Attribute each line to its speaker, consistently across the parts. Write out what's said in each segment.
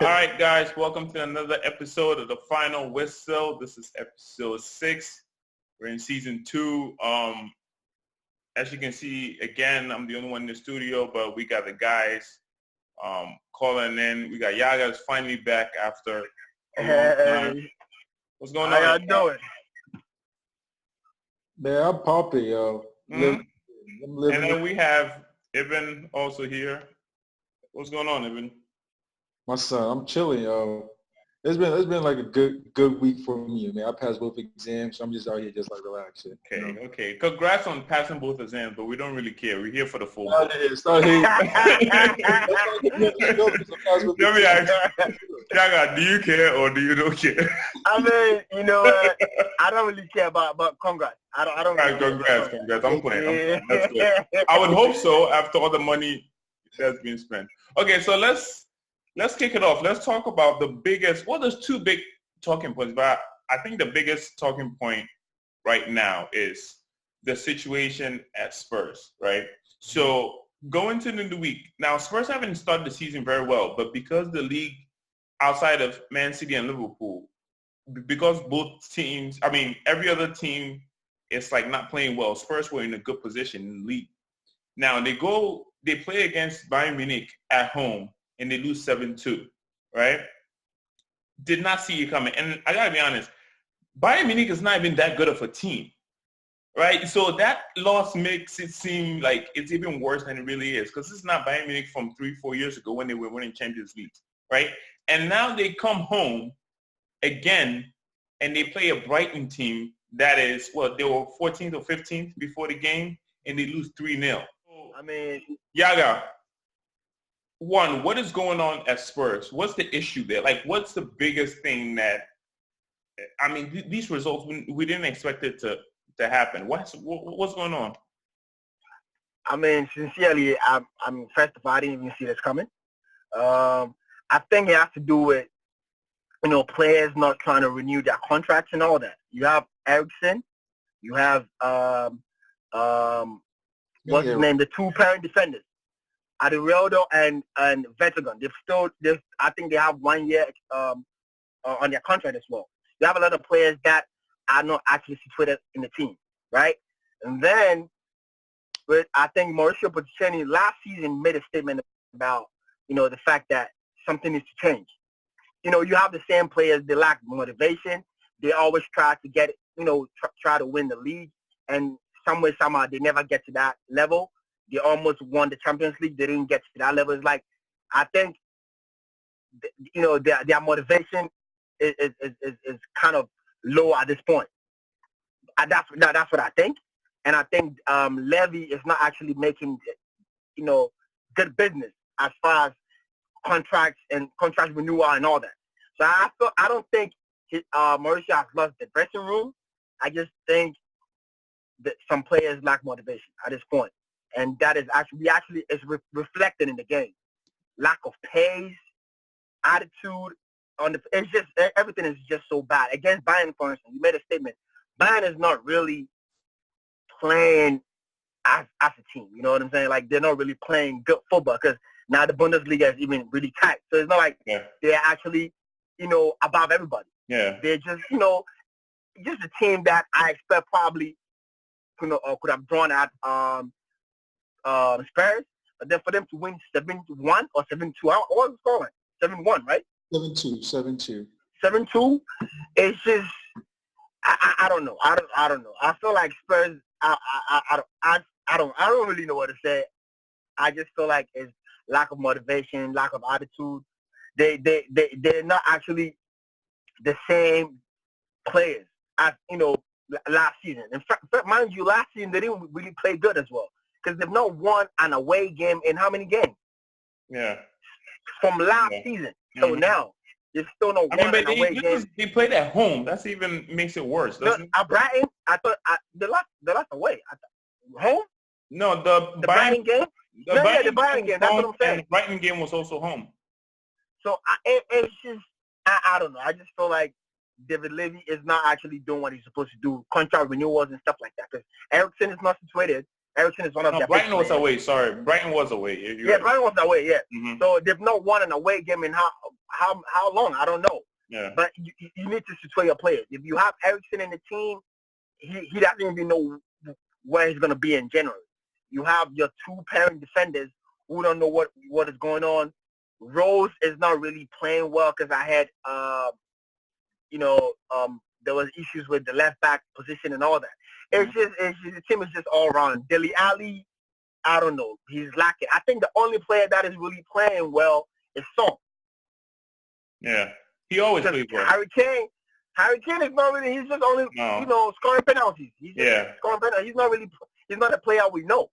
Speaker 1: All right, guys, welcome to another episode of The Final Whistle. This is episode 6. We're in season 2. As you can see, again, I'm the only one in the studio, but we got the guys calling in. We got Yaga's finally back after a long time. What's going on?
Speaker 2: How y'all doing?
Speaker 3: Man, I'm popping, yo.
Speaker 1: I'm living. And then we have Ibn also here. What's going on, Ibn?
Speaker 3: My son, I'm chilling, yo. It's been like a good week for me, man. I passed both exams, so I'm just out here just like relaxing.
Speaker 1: Okay,
Speaker 3: you know?
Speaker 1: Okay. Congrats on passing both exams, but we don't really care. We're here for the football.
Speaker 3: Start here.
Speaker 1: Let me ask Yaga, do you care or do you don't care?
Speaker 2: I mean, you know, I don't really care about congrats. I don't.
Speaker 1: Right, congrats. I'm playing. That's good. I would hope so after all the money that's been spent. Okay, so let's kick it off. Let's talk about the biggest. Well, there's two big talking points, but I think the biggest talking point right now is the situation at Spurs, right? So going to the new week. Now, Spurs haven't started the season very well, but because the league outside of Man City and Liverpool, because both teams, I mean, every other team is like not playing well, Spurs were in a good position in the league. Now, they play against Bayern Munich at home, and they lose 7-2, right? Did not see it coming. And I got to be honest, Bayern Munich is not even that good of a team, right? So that loss makes it seem like it's even worse than it really is, because it's not Bayern Munich from 3-4 years ago when they were winning Champions League, right? And now they come home again, and they play a Brighton team that is, they were 14th or 15th before the game, and they lose 3-0.
Speaker 2: I mean,
Speaker 1: Yaga, one, what is going on at Spurs? What's the issue there? Like, what's the biggest thing that, I mean, these results, we didn't expect it to happen. What's going on?
Speaker 2: I mean, sincerely, I'm first of all, I didn't even see this coming. I think it has to do with, you know, players not trying to renew their contracts and all that. You have Eriksen, you have, what's his name, the two parent defenders, Aderodo and Vertonghen. I think they have 1 year on their contract as well. You have a lot of players that are not actually situated in the team, right? And then, I think Mauricio Pochettino last season made a statement about, you know, the fact that something needs to change. You know, you have the same players, they lack motivation. They always try to get, you know, try to win the league. And somehow, they never get to that level. They almost won the Champions League. They didn't get to that level. It's like, I think, you know, their motivation is kind of low at this point. That's what I think. And I think Levy is not actually making, you know, good business as far as contract renewal and all that. So I don't think Mauricio has lost the dressing room. I just think that some players lack motivation at this point. And that is actually reflected in the game. Lack of pace, attitude, it's just, everything is just so bad. Against Bayern, for instance, you made a statement. Bayern is not really playing as a team. You know what I'm saying? Like, they're not really playing good football because now the Bundesliga is even really tight. So it's not like they're actually, you know, above everybody.
Speaker 1: Yeah.
Speaker 2: They're just, you know, just a team that I expect probably, you know, could have drawn at Spurs, but then for them to win 7-1 or 7-2, what was the score? 7-1, right?
Speaker 3: 7-2.
Speaker 2: 7-2. It's just, I don't know. I don't know. I feel like Spurs. I don't really know what to say. I just feel like it's lack of motivation, lack of attitude. They're not actually the same players as, you know, last season. In fact, mind you, last season they didn't really play good as well because they've not won an away game in how many games?
Speaker 1: Yeah.
Speaker 2: From last season till now, they still not won an away game.
Speaker 1: They played at home. That's even makes it worse, doesn't it?
Speaker 2: At Brighton, I thought they lost away. Home?
Speaker 1: No, the
Speaker 2: Brighton game. The Brighton game. That's what I'm saying.
Speaker 1: And the Brighton game was also home.
Speaker 2: So it's just I don't know. I just feel like David Levy is not actually doing what he's supposed to do, contract renewals and stuff like that. Because Eriksen is not situated. Eriksen is one of
Speaker 1: No,
Speaker 2: their
Speaker 1: Brighton
Speaker 2: big
Speaker 1: was
Speaker 2: players.
Speaker 1: away. Sorry, Brighton was away.
Speaker 2: Yeah, Brighton was away. Yeah.
Speaker 1: Mm-hmm.
Speaker 2: So they've not won an away game in how long? I don't know.
Speaker 1: Yeah.
Speaker 2: But you need to secure your players. If you have Eriksen in the team, he doesn't even know where he's going to be in January. You have your two pairing defenders who don't know what is going on. Rose is not really playing well because I had, there was issues with the left back position and all that. It's just the team is just all around. Dele Alli, I don't know. He's lacking. I think the only player that is really playing well is Son.
Speaker 1: Yeah, he always plays well.
Speaker 2: Harry Kane is not really. He's just only scoring penalties. He's just scoring penalties. He's not a player we know.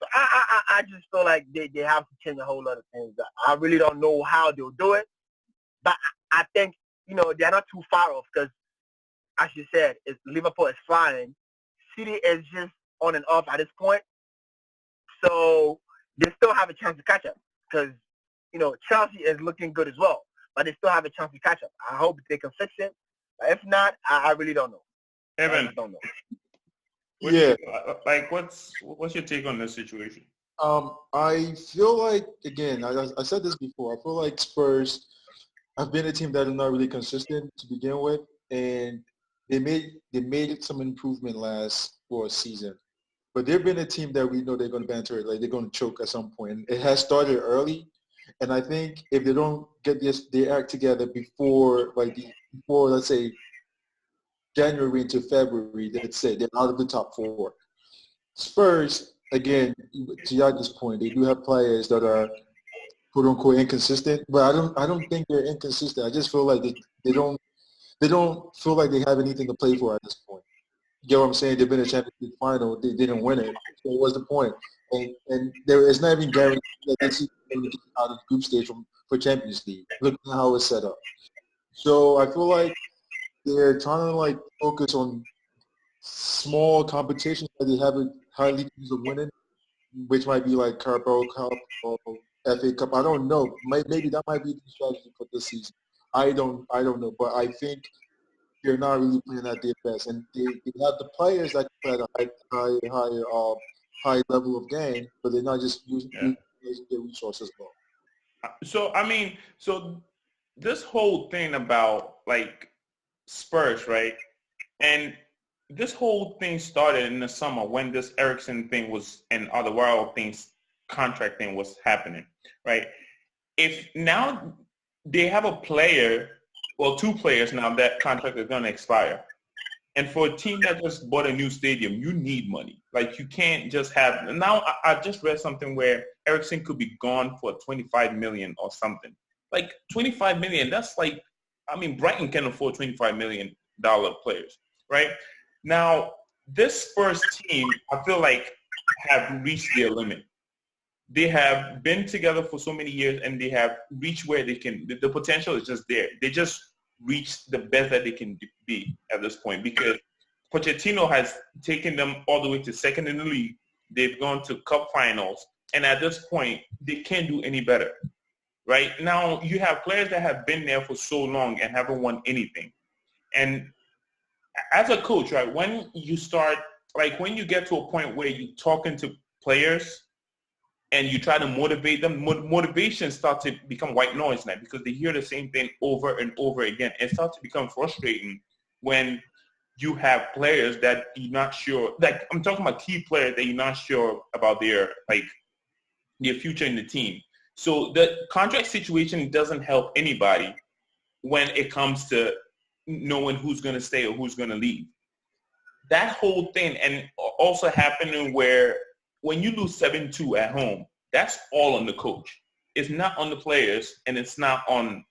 Speaker 2: So I just feel like they have to change a whole lot of things. I really don't know how they'll do it, but I think they're not too far off because, as you said, Liverpool is flying. City is just on and off at this point, so they still have a chance to catch up because Chelsea is looking good as well, but they still have a chance to catch up. I hope they can fix it. But if not, I really don't know.
Speaker 1: Evan,
Speaker 2: I don't know.
Speaker 1: What's your take on this situation?
Speaker 3: I feel like, again, I said this before, I feel like Spurs have been a team that is not really consistent to begin with, and they made some improvement last season. But they've been a team that we know they're going to banter it, like they're going to choke at some point. It has started early, and I think if they don't get their act together before let's say January into February, that's it. They're out of the top four. Spurs, again, to Yagi's point, they do have players that are quote unquote inconsistent, but I don't think they're inconsistent. I just feel like they don't feel like they have anything to play for at this point. You know what I'm saying? They've been a Champions League final, they didn't win it. So what's the point? And there is not even guaranteed that they see out of the group stage for Champions League. Look at how it's set up. So I feel like they're trying to focus on small competitions that they have a high chance of winning, which might be like Carabao Cup or FA Cup. I don't know. Maybe that might be the strategy for this season. I don't know. But I think they're not really playing at their best, and they have the players that can play at a high level of game, but they're not just using their resources well.
Speaker 1: So this whole thing about Spurs, right? And this whole thing started in the summer when this Eriksen thing was and other wild things contract thing was happening, right? If now they have a player, well, two players now that contract is going to expire. And for a team that just bought a new stadium, you need money. You can't just have – now I just read something where Eriksen could be gone for $25 million or something. $25 million, that's Brighton can afford $25 million players, right? Now, this first team, I feel like, have reached their limit. They have been together for so many years, and they have reached where they can. The potential is just there. They just reached the best that they can be at this point because Pochettino has taken them all the way to second in the league. They've gone to cup finals, and at this point, they can't do any better. Right now, you have players that have been there for so long and haven't won anything. And as a coach, right, when you start, when you get to a point where you're talking to players and you try to motivate them, motivation starts to become white noise now because they hear the same thing over and over again. It starts to become frustrating when you have players that you're not sure, I'm talking about key players that you're not sure about their future in the team. So the contract situation doesn't help anybody when it comes to knowing who's going to stay or who's going to leave. That whole thing, and also happening where when you lose 7-2 at home, that's all on the coach. It's not on the players, and it's not on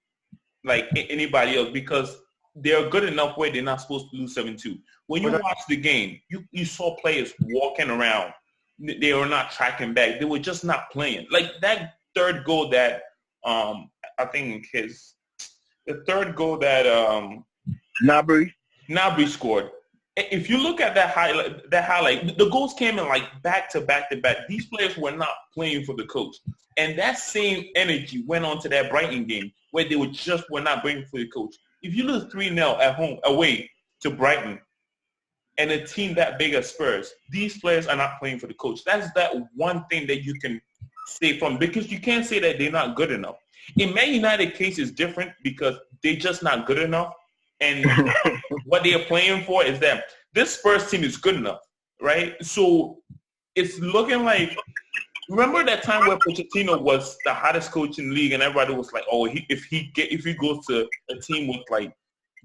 Speaker 1: anybody else because they're good enough where they're not supposed to lose 7-2. When you watch the game, you saw players walking around. They were not tracking back. They were just not playing. That third goal that I think the third goal that Gnabry scored. If you look at that highlight, the goals came in back to back to back. These players were not playing for the coach, and that same energy went on to that Brighton game where they were not playing for the coach. If you lose 3-0 at home away to Brighton, and a team that big as Spurs, these players are not playing for the coach. That's that one thing that you can say from, because you can't say that they're not good enough. In Man United case is different because they're just not good enough. And what they're playing for is that this Spurs team is good enough, right? So it's looking like, remember that time where Pochettino was the hottest coach in the league and everybody was like, oh, if he goes to a team with like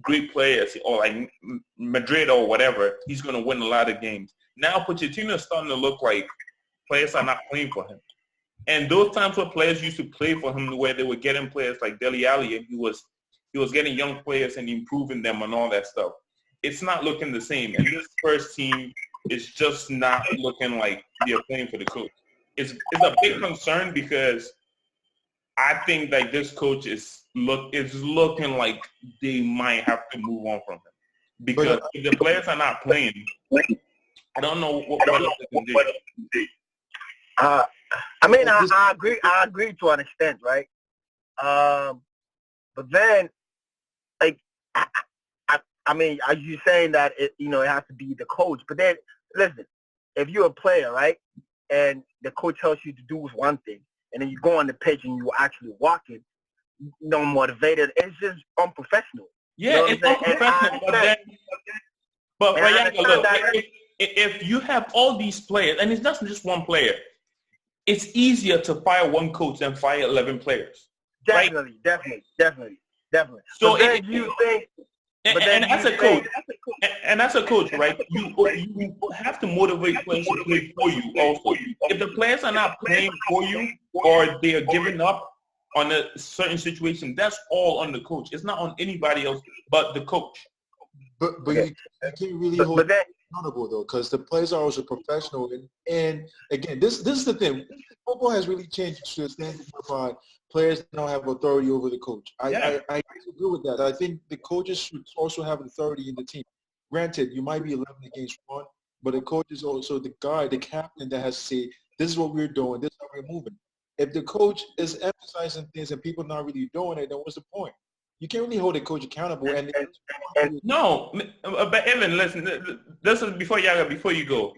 Speaker 1: great players or like Madrid or whatever, he's going to win a lot of games. Now Pochettino is starting to look like players are not playing for him. And those times where players used to play for him, where they were getting players like Dele Alli, and he was getting young players and improving them and all that stuff. It's not looking the same. And this first team is just not looking like they're playing for the coach. It's a big concern because I think like this coach is looking like they might have to move on from him. Because if the players are not playing, I don't know what else they can do.
Speaker 2: I mean, I agree to an extent, right? But then, like, I mean, are you saying that it has to be the coach? But then, listen, if you're a player, right, and the coach tells you to do one thing, and then you go on the pitch and you actually walking, motivated, it's just unprofessional.
Speaker 1: Yeah, it's unprofessional. But look, if you have all these players, and it's not just one player, it's easier to fire one coach than fire 11 players.
Speaker 2: Definitely, right? definitely.
Speaker 1: So as a coach, right? You have to motivate players to play for you. Also, if the players are not playing for you or they are giving up on a certain situation, that's all on the coach. It's not on anybody else but the coach.
Speaker 3: But you can't really hold it accountable though, because the players are also professional. And again, this is the thing. Football has really changed to the standard whereby players now have authority over the coach. I agree with that. I think the coaches should also have authority in the team. Granted, you might be 11 against 1, but the coach is also the guy, the captain that has to say, this is what we're doing, this is how we're moving. If the coach is emphasizing things and people not really doing it, then what's the point? You can't really hold a coach accountable.
Speaker 1: No, but Evan, listen, this is before you go.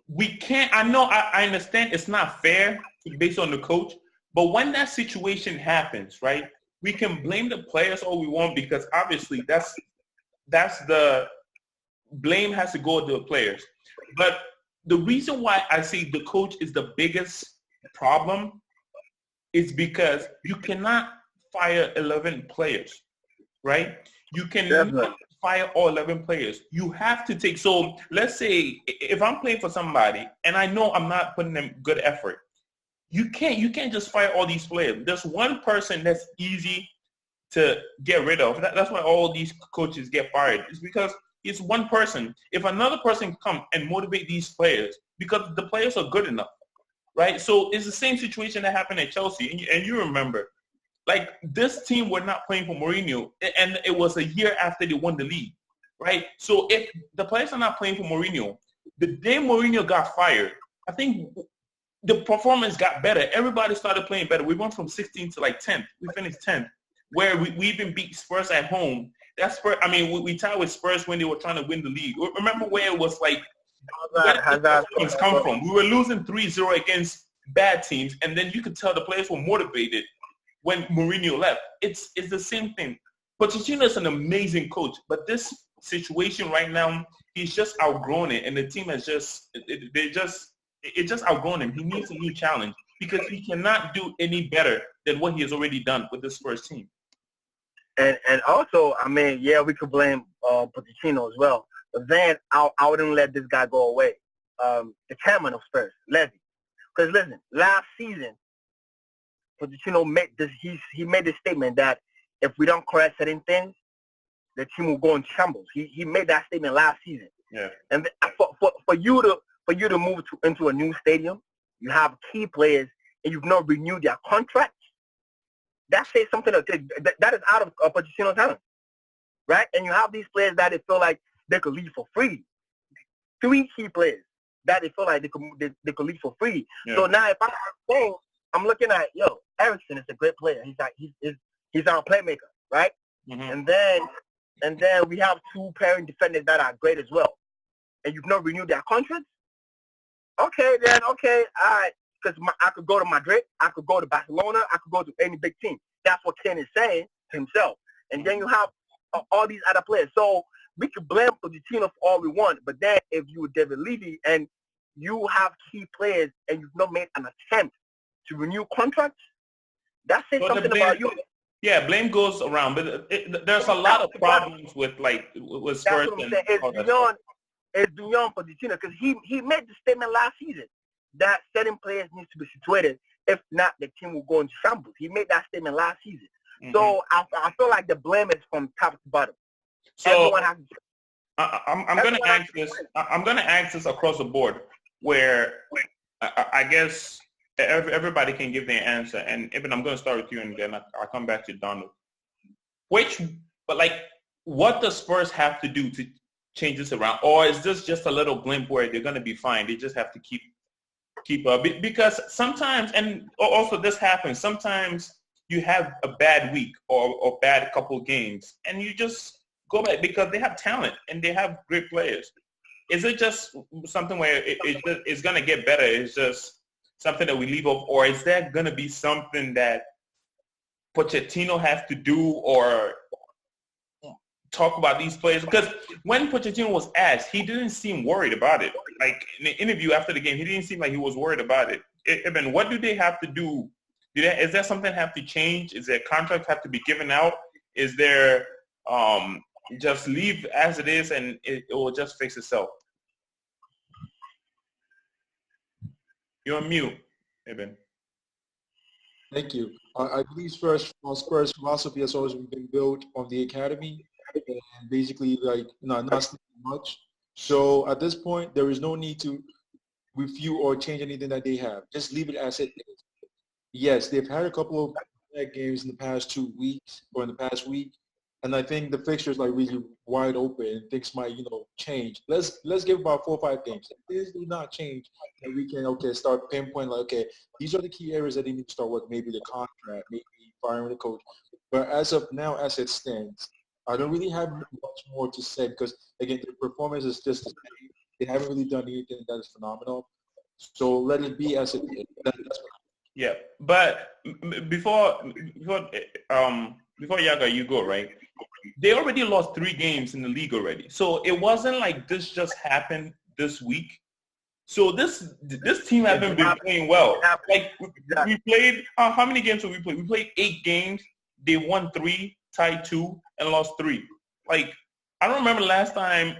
Speaker 1: We can't, I understand it's not fair based on the coach, but when that situation happens, right, we can blame the players all we want because obviously that's the blame has to go to the players. But the reason why I say the coach is the biggest problem is because you cannot fire 11 players, right? You cannot fire all 11 players. You have to take, so let's say if I'm playing for somebody and I know I'm not putting in good effort, you can't just fire all these players. There's one person that's easy to get rid of. That's why all these coaches get fired. It's because it's one person. If another person come and motivate these players, because the players are good enough, right? So it's the same situation that happened at Chelsea. And you remember, like, this team were not playing for Mourinho, and it was a year after they won the league, right? So if the players are not playing for Mourinho, the day Mourinho got fired, I think the performance got better. Everybody started playing better. We went from 16th to like 10th. We finished 10th, where we even beat Spurs at home. That's Spurs. I mean, we tied with Spurs when they were trying to win the league. Remember where it was like, where did the performance come from? We were losing 3-0 against bad teams, and then you could tell the players were motivated when Mourinho left. It's the same thing. Pochettino is an amazing coach, but this situation right now, he's just outgrown it, and the team has just outgrown him. He needs a new challenge because he cannot do any better than what he has already done with this first team.
Speaker 2: And also, I mean, yeah, we could blame Pochettino as well, but then I wouldn't let this guy go away. The chairman of Spurs, Levy, because listen, last season, Pochettino made this. He made this statement that if we don't correct certain things, the team will go in shambles. He made that statement last season.
Speaker 1: Yeah. And
Speaker 2: for you to move into a new stadium, you have key players and you've not renewed their contracts. That says something that is out of Pochettino's hands, right? And you have these players that they feel like they could leave for free. 3 key players that they feel like they could leave for free. Yeah. So now if I'm looking at, Eriksen is a great player. He's our playmaker, right? Mm-hmm. And then we have 2 pairing defenders that are great as well. and you've not renewed their contracts, all right. Because I could go to Madrid, I could go to Barcelona, I could go to any big team. That's what Ken is saying to himself. And then you have all these other players. So we could blame Pochettino for all we want, but then if you were David Levy and you have key players and you've not made an attempt to renew contracts, that says something about you.
Speaker 1: Yeah, blame goes around, but there's a lot of problems with Spurs.
Speaker 2: That's what I'm saying. It's beyond Pochettino because he made the statement last season that certain players need to be situated. If not, the team will go into shambles. He made that statement last season. Mm-hmm. So I feel like the blame is from top to bottom.
Speaker 1: So everyone has to, I'm going to ask this. I'm going to ask this across the board, where I guess everybody can give their answer. And Eben, I'm going to start with you, and then I'll come back to Donald. What does Spurs have to do to change this around, or is this just a little blimp where they're going to be fine? They just have to keep up, because sometimes, and also this happens, sometimes you have a bad week or bad couple games and you just go back because they have talent and they have great players. Is it just something where it's going to get better? It's just something that we leave off, or is there going to be something that Pochettino has to do or talk about these players? Because when Pochettino was asked, he didn't seem worried about it. Like in the interview after the game, he didn't seem like he was worried about it. Eben, what do they have to do? Is there something have to change? Is there contracts have to be given out? Is there just leave as it is and it will just fix itself? You're on mute, Eben.
Speaker 3: Thank you. I believe Spurs philosophy has always been built on the academy and basically not much. So at this point, there is no need to review or change anything that they have. Just leave it as it is. Yes, they've had a couple of bad games in the past 2 weeks or in the past week, and I think the fixtures really wide open and things might change. Let's give about 4 or 5 games. If things do not change, then we can start pinpointing these are the key areas that they need to start with. Maybe the contract, maybe firing the coach. But as of now, as it stands, I don't really have much more to say because again, the performance is just the same. They haven't really done anything that is phenomenal. So let it be as it is. That's what
Speaker 1: yeah, but before Yaga, you go, right? They already lost 3 games in the league already. So it wasn't like this just happened this week. So this team hasn't been playing well. We played, how many games did we play? We played 8 games. They won 3, tied 2, and lost 3. I don't remember last time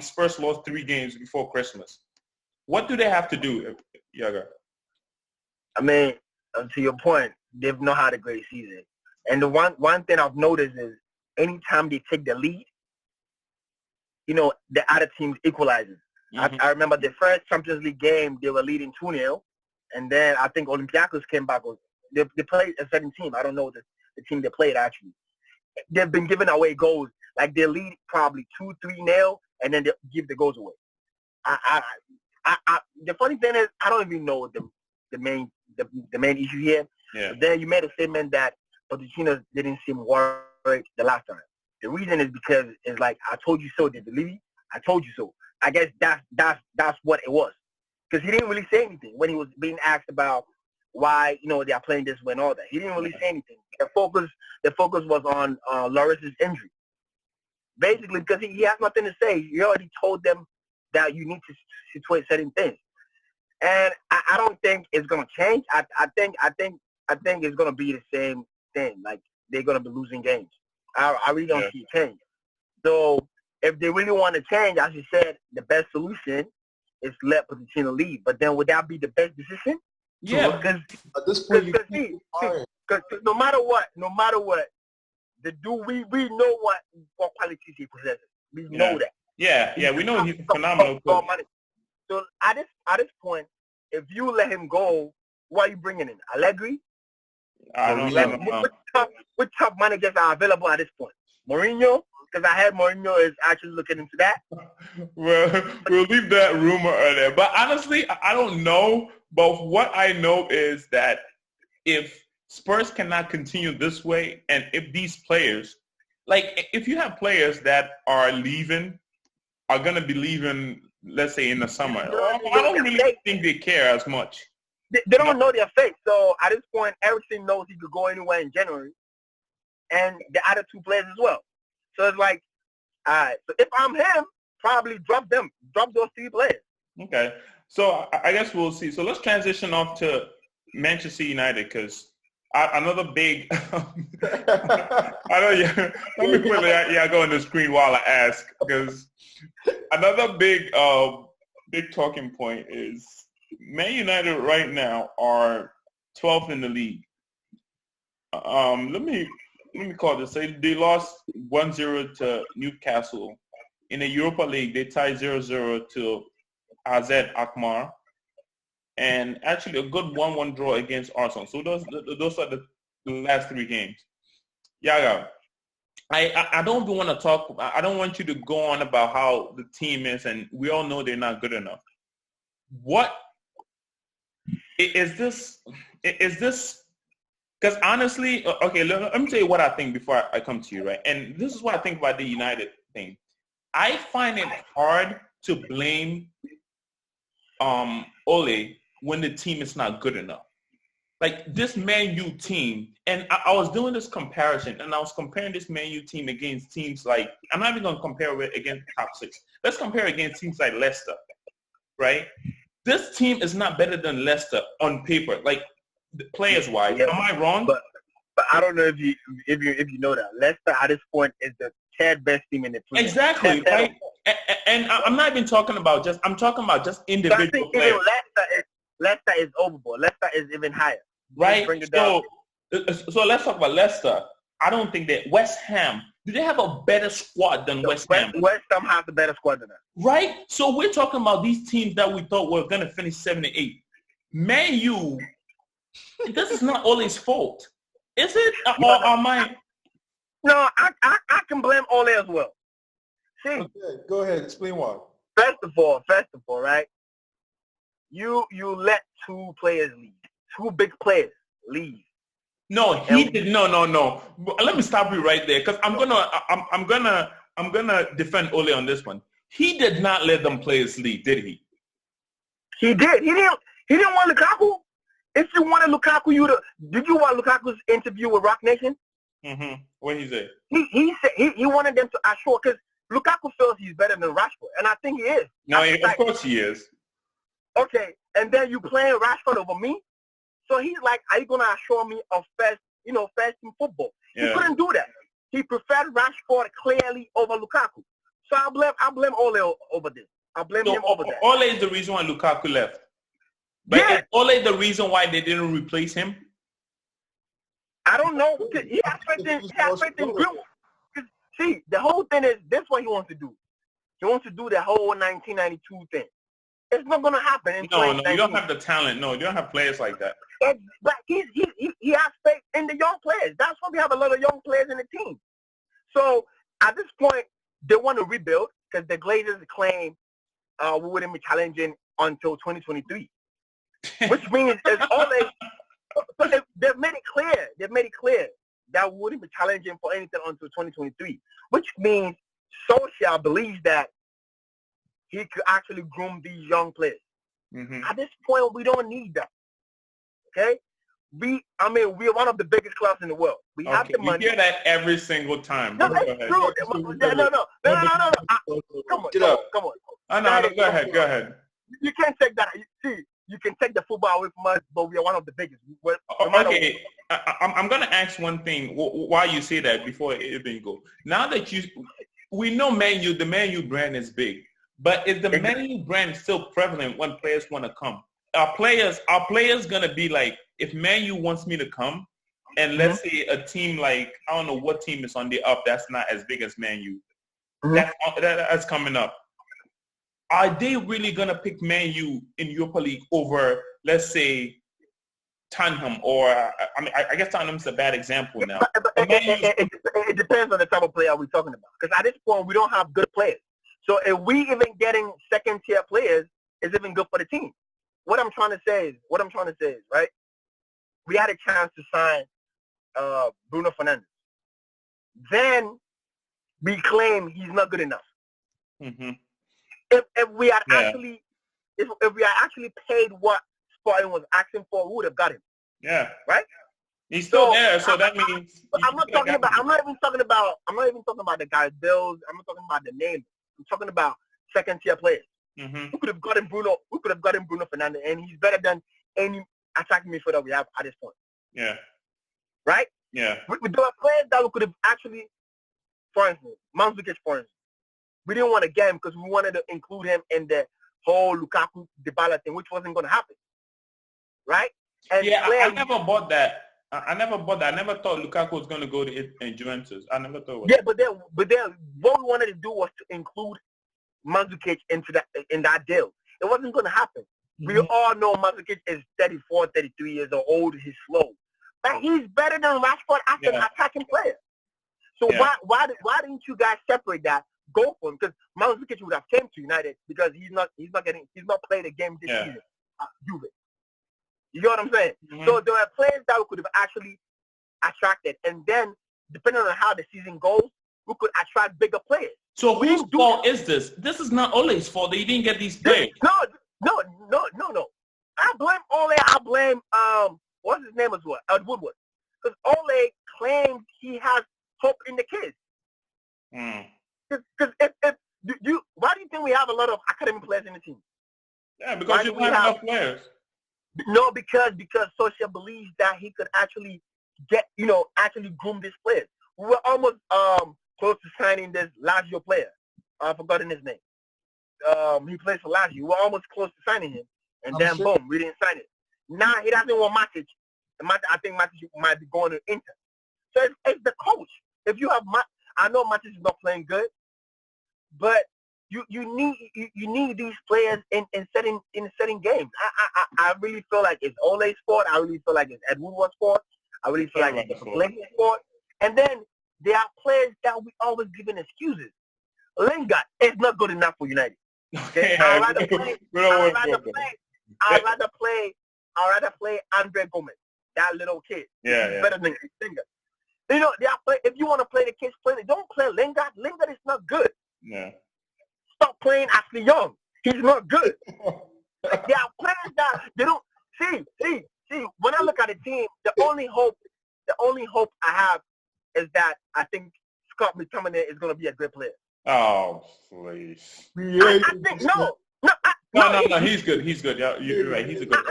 Speaker 1: Spurs lost 3 games before Christmas. What do they have to do, Yaga?
Speaker 2: I mean, to your point, they've not had a great season. And the one thing I've noticed is anytime they take the lead, the other team equalizes. Mm-hmm. I remember the first Champions League game, they were leading 2-0. And then I think Olympiacos came back. They played a certain team. I don't know the team they played, actually. They've been giving away goals. They lead probably 2-3-0, and then they give the goals away. The funny thing is, I don't even know the main issue here.
Speaker 1: Yeah.
Speaker 2: But then you made a statement that Pochettino didn't seem worried the last time. The reason is because it's I told you so, did believe me? I told you so. I guess that's what it was. Because he didn't really say anything when he was being asked about why, they are playing this way and all that. He didn't really say anything. The focus was on Lloris's injury. Basically, because he has nothing to say. He already told them that you need to situate certain things. And I don't think it's gonna change. I think it's gonna be the same thing. They're gonna be losing games. I really don't see a change. So if they really want to change, as you said, the best solution is let Pochettino leave. But then would that be the best decision?
Speaker 1: Yeah.
Speaker 2: Because
Speaker 3: at this point,
Speaker 2: because no matter what, the dude we know what qualities he possesses. We know that.
Speaker 1: Yeah, we know he's phenomenal.
Speaker 2: So at this point, if you let him go, what are you bringing in? Allegri?
Speaker 1: I don't know.
Speaker 2: Which top managers are available at this point? Mourinho? Because I heard Mourinho is actually looking into that.
Speaker 1: Well, we'll leave that rumor there. But honestly, I don't know. But what I know is that if Spurs cannot continue this way, and if these players, if you have players that are leaving, are going to be leaving, let's say, in the summer. I don't really think they care as much.
Speaker 2: They don't know their fate. So at this point, Erickson knows he could go anywhere in January, and the other two players as well. So it's like, all right. So if I'm him, probably drop those three players.
Speaker 1: Okay. So I guess we'll see. So let's transition off to Manchester United because another big. I know. Yeah. Let me quickly go on the screen while I ask because another big talking point is Man United right now are 12th in the league. Let me call this. They lost 1-0 to Newcastle. In the Europa League, they tied 0-0 to AZ Alkmaar. And actually a good 1-1 draw against Arsenal. So those are the last three games. Yaga, I don't even want to talk. I don't want you to go on about how the team is, and we all know they're not good enough. What is this? Is this? Because honestly, okay, let me tell you what I think before I come to you, right? And this is what I think about the United thing. I find it hard to blame Ole when the team is not good enough. Like this Man U team, and I was doing this comparison, and I was comparing this Man U team against teams like, I'm not even going to compare it against the top six. Let's compare against teams like Leicester, right? This team is not better than Leicester on paper, like players-wise. Yeah. Am I wrong?
Speaker 2: But I don't know if you know that Leicester at this point is the third best team in the Premier League.
Speaker 1: Exactly, right? And I'm not even talking about just. I'm talking about just individual players.
Speaker 2: Leicester is overboard. Leicester is even higher.
Speaker 1: Right. So let's talk about Leicester. I don't think that West Ham. Do they have a better squad than West Ham?
Speaker 2: West Ham has a better squad than us.
Speaker 1: Right. So we're talking about these teams that we thought were going to finish 7 and 8. Man U. This is not Ole's fault, is it? Or am I?
Speaker 2: No, I can blame Ole as well. See,
Speaker 3: okay, go ahead. Explain why.
Speaker 2: First of all, right? You let two players leave, two big players leave.
Speaker 1: No, he did. No. Let me stop you right there, because I'm gonna defend Ole on this one. He did not let them players leave, did he?
Speaker 2: He did. He didn't want Lukaku. If you wanted Lukaku, did you want Lukaku's interview with Rock Nation?
Speaker 1: Mm-hmm. What he said?
Speaker 2: He said he wanted them to assure, because Lukaku feels he's better than Rashford, and I think he is.
Speaker 1: No, of course he is.
Speaker 2: Okay, and then you playing Rashford over me, so he's like, "Are you gonna assure me of first team football?" Yeah. He couldn't do that. He preferred Rashford clearly over Lukaku. So I blame Ole over this. I blame him over that.
Speaker 1: Ole is the reason why Lukaku left. But is Ole the reason why they didn't replace him?
Speaker 2: I don't know. He has faith in Greenwood. See, the whole thing is, this is what he wants to do. He wants to do the whole 1992 thing. It's not going to happen.
Speaker 1: No, you don't have the talent. No, you don't have players like that.
Speaker 2: But he has faith in the young players. That's why we have a lot of young players in the team. So at this point, they want to rebuild because the Glazers claim we wouldn't be challenging until 2023, which means it's always. So they've made it clear that we wouldn't be challenging for anything until 2023, which means Solskjaer believes that he could actually groom these young players. Mm-hmm. At this point, we don't need that. Okay? We're one of the biggest clubs in the world. We have the money.
Speaker 1: You hear that every single time.
Speaker 2: No, that's true. No. Come on.
Speaker 1: Oh, no, go ahead.
Speaker 2: You can't take that. See, you can take the football away from us, but we are one of the biggest.
Speaker 1: Okay, I'm going to ask one thing why you say that before it even go. Now that we know the Man U brand is big, but is the Man U brand still prevalent when players want to come? Are players going to be like, if Man U wants me to come, and let's say a team like, I don't know what team is on the up that's not as big as Man U, that's coming up. Are they really going to pick Man U in Europa League over, let's say, Tottenham? Or, I guess Tottenham's a bad example now.
Speaker 2: It depends on the type of player we're talking about. Because at this point, we don't have good players. So if we even getting second-tier players, is even good for the team. What I'm trying to say is, right, we had a chance to sign Bruno Fernandes. Then we claim he's not good enough.
Speaker 1: Mm-hmm.
Speaker 2: if we had actually if we had actually paid what Sporting was asking for, we would have got him.
Speaker 1: Yeah.
Speaker 2: Right?
Speaker 1: He's still there, so that means
Speaker 2: I'm not even talking about the guy's bills. I'm not talking about the name. I'm talking about second tier players.
Speaker 1: Mm-hmm.
Speaker 2: We could have gotten Bruno Fernandes, and he's better than any attacking midfielder we have at this point.
Speaker 1: Yeah.
Speaker 2: Right?
Speaker 1: Yeah.
Speaker 2: There are players that we could have actually, for instance, Mandzukic, for instance. We didn't want to get him because we wanted to include him in the whole Lukaku Dybala thing, which wasn't going to happen. Right? And
Speaker 1: I never bought that. I never thought Lukaku was going to go to Juventus. I never thought it was.
Speaker 2: Yeah, but then what we wanted to do was to include Mandzukic in that deal. It wasn't going to happen. Mm-hmm. We all know Mandzukic is 34, 33 years old. He's slow. But he's better than Rashford as an attacking player. So why didn't you guys separate that? Go for him, because Mandzukic would have came to United because he's not playing a game this season at Juve. You know what I'm saying? Mm-hmm. So there are players that we could have actually attracted, and then depending on how the season goes, we could attract bigger players.
Speaker 1: So whose fault is this? This is not Ole's fault that he didn't get these players.
Speaker 2: No. I blame Ole. I blame what's his name as well? Ed Woodward. Because Ole claims he has hope in the kids. Because why do you think we have a lot of academy players in the team?
Speaker 1: Yeah, because you don't have enough players.
Speaker 2: No, because Solskjaer believes that he could actually actually groom these players. We were almost close to signing this Lazio player. I've forgotten his name. He plays for Lazio. We were almost close to signing him, and then boom, we didn't sign it. Now he doesn't want Matic. I think Matic might be going to Inter. So it's the coach. If you have I know Matic is not playing good, but you need these players in setting games. I really feel like it's Ole's fault. I really feel like it's Ed Woodward's fault. I really feel like it's Blake's fault. And then there are players that we always giving excuses. Lingard is not good enough for United. Okay? I'd rather play Andre Gomez, that little kid.
Speaker 1: Yeah.
Speaker 2: Better than Lingard. You know, if you want to play the kids, don't play Lingard. Lingard is not good.
Speaker 1: Yeah.
Speaker 2: Stop playing Ashley Young. He's not good. There are players that they don't see. When I look at the team, the only hope I have is that I think Scott McTominay is going to be a great player.
Speaker 1: Oh, please.
Speaker 2: I think
Speaker 1: No, he's good. He's good. Yeah, you're right. He's a good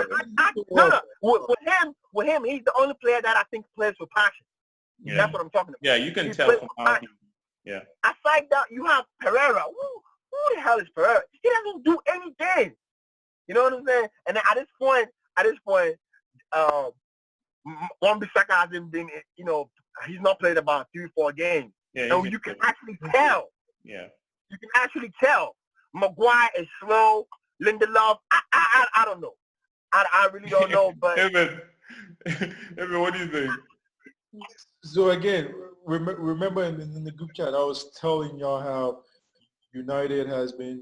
Speaker 1: player.
Speaker 2: With him, he's the only player that I think plays with passion.
Speaker 1: Yeah.
Speaker 2: That's what I'm talking about.
Speaker 1: Yeah, you can tell from how he. Yeah.
Speaker 2: Aside that, you have Pereira. Who the hell is Pereira? He doesn't do anything. You know what I'm saying? And at this point, Wan-Bissaka hasn't been. He's not played about 3-4 games.
Speaker 1: Yeah.
Speaker 2: And you can actually tell.
Speaker 1: Yeah.
Speaker 2: You can actually tell. Maguire is slow. Lindelof, I don't know. I really don't know. But
Speaker 1: Evan, what do you think?
Speaker 3: So again, remember in the group chat, I was telling y'all how United has been,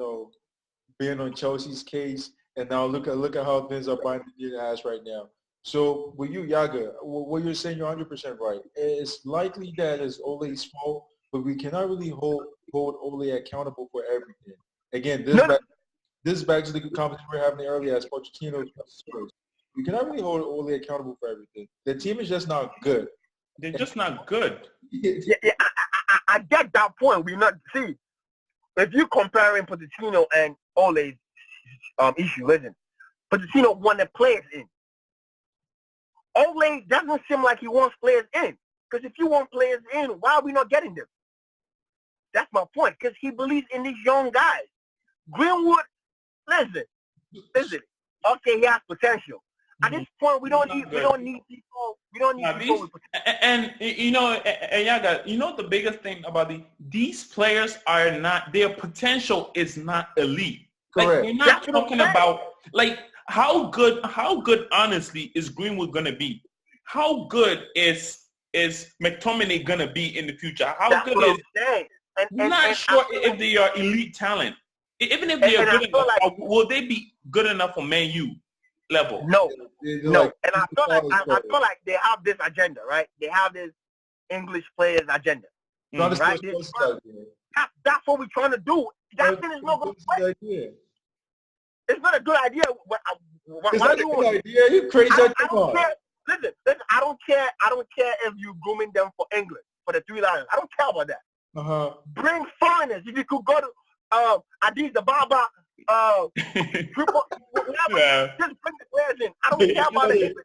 Speaker 3: being on Chelsea's case, and now look at how things are binding their ass right now. So with you, Yaga, what you're saying, you're 100% right. It's likely that it's Ole's fault, but we cannot really hold Ole accountable for everything. Again, this is back to the conversation we were having earlier as Pochettino. We cannot really hold Ole accountable for everything. The team is just not good.
Speaker 1: They're just not good.
Speaker 2: Yeah, I get that point. We're not see if you comparing Pochettino and Ole's issue, listen, Pochettino wanted players in. Ole doesn't seem like he wants players in. Because if you want players in, why are we not getting them? That's my point. Because he believes in these young guys. Greenwood, listen. Okay, he has potential. At this point, we don't need people. We don't need people.
Speaker 1: And Yaga, the biggest thing about these players are not, their potential is not elite.
Speaker 3: Correct.
Speaker 1: Like, we're not talking about how good honestly is Greenwood gonna be? How good is McTominay gonna be in the future? How good is? I'm not sure if they are elite talent. Even if they are good enough, will they be good enough for Man U level?
Speaker 2: No. And I feel like they have this agenda, right? They have this English players agenda. Right? That's what we're trying to do Jackson is not going to play. It's not a good idea.
Speaker 3: It's not a good idea. You crazy.
Speaker 2: I don't care. Listen, I don't care. I don't care if you're grooming them for England, for the 3 Lions. I don't care about that. Bring foreigners. If you could go to Addis Ababa, whatever, just bring the players in. I don't care about it.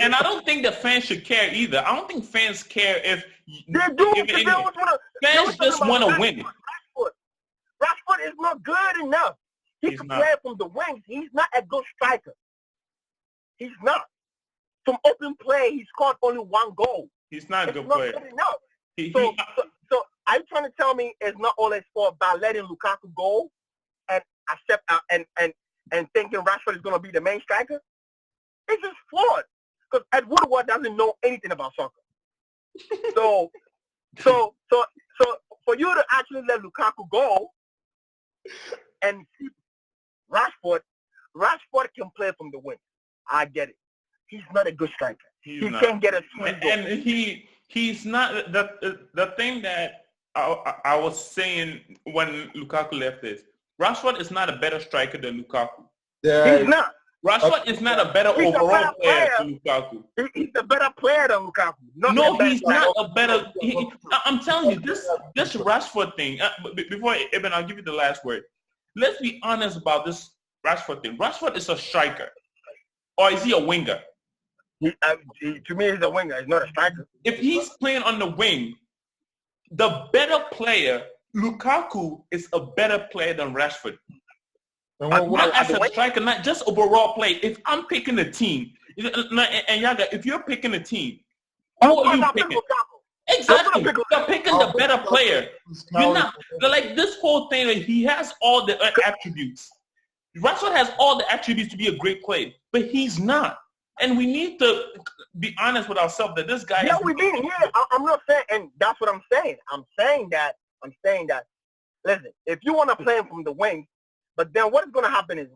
Speaker 1: And I don't think the fans should care either. I don't think fans care if
Speaker 2: they do.
Speaker 1: Fans just want to win.
Speaker 2: Rashford is not good enough. He can play from the wings. He's not a good striker. He's not. From open play, he scored only 1 goal.
Speaker 1: He's not a good player.
Speaker 2: Good enough. So are you trying to tell me it's not Ole's fault by letting Lukaku go and accept and thinking Rashford is going to be the main striker? It's just flawed because Ed Woodward doesn't know anything about soccer. So for you to actually let Lukaku go and keep Rashford can play from the wing. I get it. He's not a good striker. He can't get a swing goal.
Speaker 1: And he's not the thing that I was saying when Lukaku left is Rashford is not a better striker than Lukaku.
Speaker 2: He's not.
Speaker 1: Rashford is not a better overall player than Lukaku.
Speaker 2: He's a better player than Lukaku.
Speaker 1: No, he's not a better. I'm telling you, this Rashford thing. Before Eben, I'll give you the last word. Let's be honest about this Rashford thing. Rashford is a striker, or is he a winger?
Speaker 2: To me, he's a winger. He's not a striker.
Speaker 1: If he's playing on the wing, the better player, Lukaku, is a better player than Rashford. Not as a striker, not just overall play. If I'm picking a team, and Yaga, if you're picking a team, who are you picking? Exactly. You're picking the better player. You're not like this whole thing. Like, he has all the attributes. Rashford has all the attributes to be a great player, but he's not. And we need to be honest with ourselves that this guy.
Speaker 2: Yeah, we mean. Yeah, I'm not saying, and that's what I'm saying. I'm saying that. Listen, if you want to play him from the wing, but then what is going to happen is,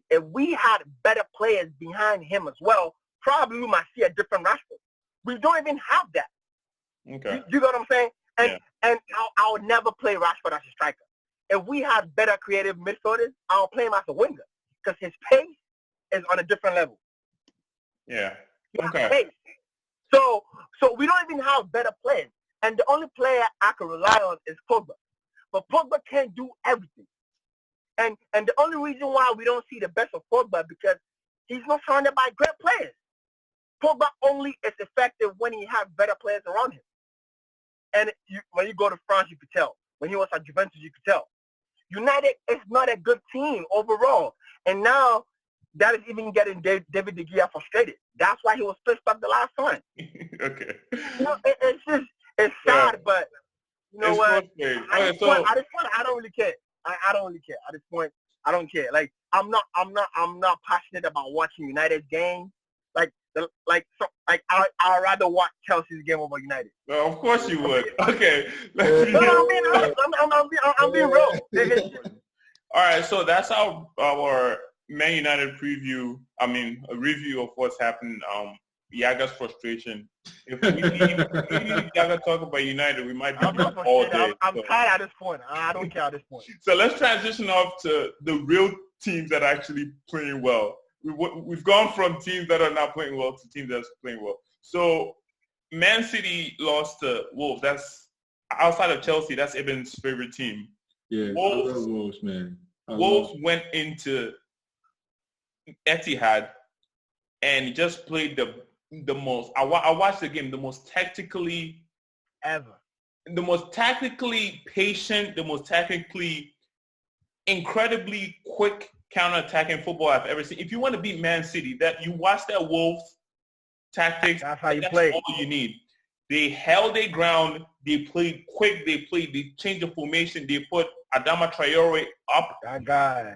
Speaker 2: if we had better players behind him as well, probably we might see a different Rashford. We don't even have that.
Speaker 1: Okay.
Speaker 2: You know what I'm saying? And I would never play Rashford as a striker. If we had better creative midfielders, I'll play him as a winger because his pace is on a different level.
Speaker 1: Yeah. Okay.
Speaker 2: So we don't even have better players. And the only player I can rely on is Pogba. But Pogba can't do everything. And the only reason why we don't see the best of Pogba because he's not surrounded by great players. Pogba only is effective when he has better players around him. And when you go to France, you could tell. When he was at Juventus, you could tell. United is not a good team overall. And now that is even getting David De Gea frustrated. That's why he was pissed off the last time.
Speaker 1: Okay.
Speaker 2: It's sad, but you know what? At this point, I don't really care. I don't really care. At this point, I don't care. Like I'm not passionate about watching United's game. I'd rather watch Chelsea's game over United.
Speaker 1: Well, of course you would. Okay.
Speaker 2: I'm being real.
Speaker 1: All right, so that's our Man United preview. I mean, a review of what's happened. Yaga's frustration. If we need Yaga talk about United, we might be doing all day.
Speaker 2: I'm tired at this point. I don't care at this point.
Speaker 1: So let's transition off to the real teams that are actually playing well. We've gone from teams that are not playing well to teams that's playing well. So Man City lost to Wolves. That's outside of Chelsea. That's Ibn's favorite team.
Speaker 3: Yeah,
Speaker 1: Wolves,
Speaker 3: I love Wolves, man.
Speaker 1: Wolves went into Etihad and just played the most. I watched the game. The most tactically patient, the most tactically incredibly quick counter-attacking football I've ever seen. If you want to beat Man City, that you watch that Wolves tactics.
Speaker 2: That's how you play.
Speaker 1: All you need. They held their ground. They played quick. They changed the formation. They put Adama Traore up.
Speaker 2: That guy.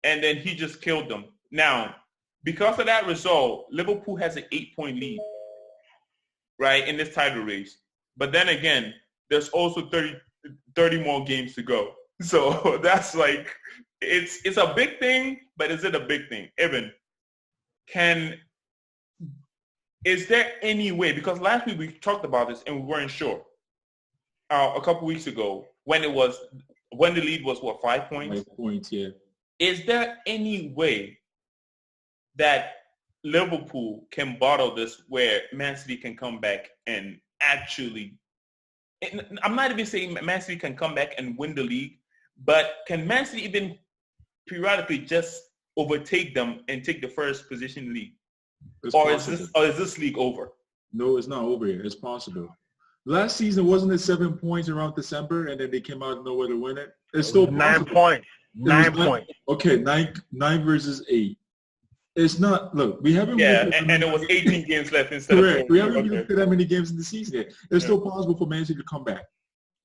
Speaker 1: And then he just killed them. Now, because of that result, Liverpool has an 8-point lead, right, in this title race. But then again, there's also 30 more games to go. So that's like, it's a big thing, but is it a big thing? Evan, is there any way, because last week we talked about this and we weren't sure, a couple weeks ago when it was when the lead was, 5 points?
Speaker 3: 5 points, yeah.
Speaker 1: Is there any way that Liverpool can bottle this where Man City can come back and actually, I'm not even saying Man City can come back and win the league, but can Man City even periodically just overtake them and take the first position in the league? Or is this league over?
Speaker 3: No, it's not over yet. It's possible. Last season, wasn't it 7 points around December, and then they came out of nowhere to win it? It's still
Speaker 2: 9 points. 9 points.
Speaker 3: Okay, nine versus 8. It's not. Look, we haven't.
Speaker 1: Yeah, and it was 18 games left instead
Speaker 3: correct.
Speaker 1: of 4.
Speaker 3: We haven't even played that many games in the season yet. It's still possible for Man City to come back.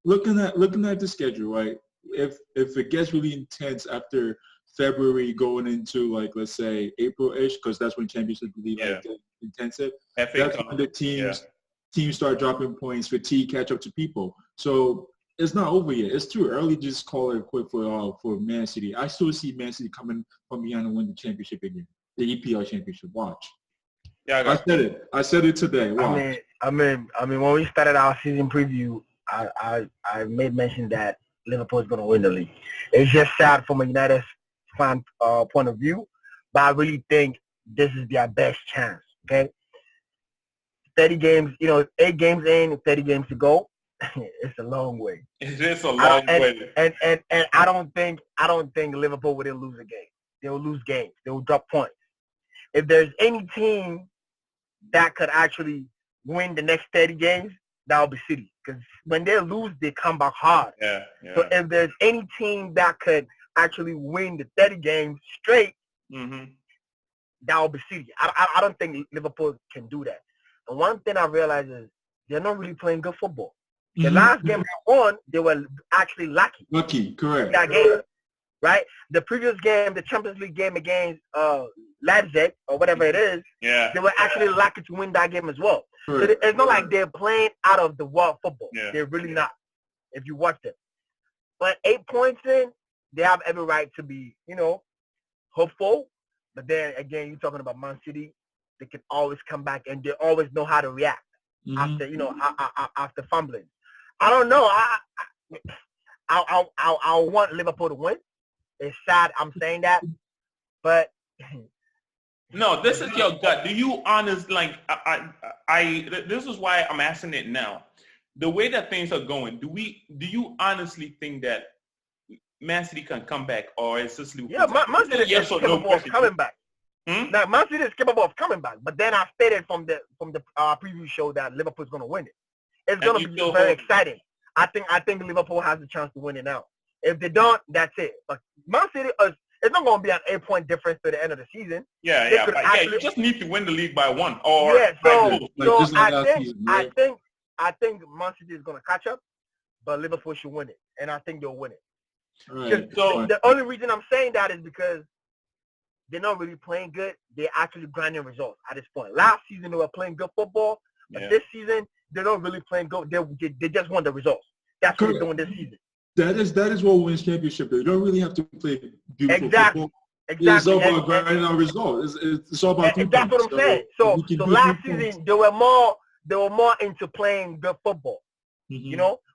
Speaker 3: Looking at the schedule, right? If it gets really intense after February going into, like, let's say April-ish, because that's when championship really get intensive. That's when the teams start dropping points, fatigue, catch up to people. So it's not over yet. It's too early to just call it quit for Man City. I still see Man City coming from behind and win the championship again, the EPL championship. Watch. Yeah, I said it today. Watch.
Speaker 2: I mean, when we started our season preview, I made mention that Liverpool is going to win the league. It's just sad from a United fan point of view, but I really think this is their best chance. Okay, 30 games, 8 games in, 30 games to go. It's a long way.
Speaker 1: It is a long way.
Speaker 2: And I don't think Liverpool will lose a game. They will lose games. They will drop points. If there's any team that could actually win the next 30 games, that will be City. Because when they lose, they come back hard.
Speaker 1: Yeah.
Speaker 2: So if there's any team that could actually win the 30 games straight, that will be City. I don't think Liverpool can do that. And one thing I realized is they're not really playing good football. The last game they won, they were actually lucky.
Speaker 3: Lucky, correct.
Speaker 2: That game, right? The previous game, the Champions League game against Leipzig or whatever it is, they were actually lucky to win that game as well. Correct. So it's not like they're playing out of the world football. Yeah. They're really not, if you watch them. But 8 points in, they have every right to be, hopeful. But then, again, you're talking about Man City. They can always come back, and they always know how to react after fumbling. I don't know. I want Liverpool to win. It's sad I'm saying that, but
Speaker 1: no, this is your gut. Do you honestly this is why I'm asking it now. The way that things are going, do you honestly think that Man City can come back, or is this Liverpool?
Speaker 2: Yeah, Man City is capable of coming back. Now, Man City is capable of coming back, but then I stated from the preview show that Liverpool is going to win it. It's going to be very exciting. I think Liverpool has a chance to win it now. If they don't, that's it. But Man City it's not going to be an 8-point difference to the end of the season.
Speaker 1: You just need to win the league by 1.
Speaker 2: I think Man City is going to catch up, but Liverpool should win it, and I think they'll win it.
Speaker 3: Right.
Speaker 2: So the only reason I'm saying that is because they're not really playing good. They're actually grinding results at this point. Last season, they were playing good football. But this season, they're not really playing good. They just want the results. That's what they're doing this season.
Speaker 3: That is what wins championship. You don't really have to play beautiful football.
Speaker 2: Exactly.
Speaker 3: It's all about grinding out results. It's all about
Speaker 2: that's what I'm saying. So last season, they were more into playing good football.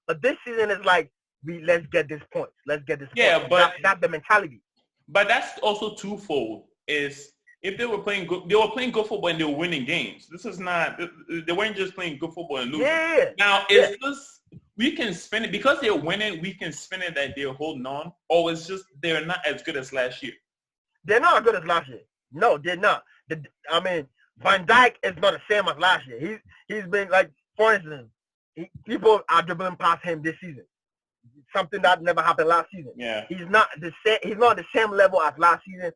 Speaker 2: But this season is like, let's get this point. Let's get this point.
Speaker 1: Yeah, but
Speaker 2: that's the mentality.
Speaker 1: But that's also twofold. Is if they were playing good football and they were winning games. This is not. They weren't just playing good football and losing.
Speaker 2: Yeah.
Speaker 1: Now, is this? We can spin it because they're winning. We can spin it that they're holding on, or it's just they're not as good as last year.
Speaker 2: They're not as good as last year. No, they're not. Van Dijk is not the same as last year. He's been like, for instance, people are dribbling past him this season. Something that never happened last season.
Speaker 1: Yeah.
Speaker 2: He's not the same level as last season.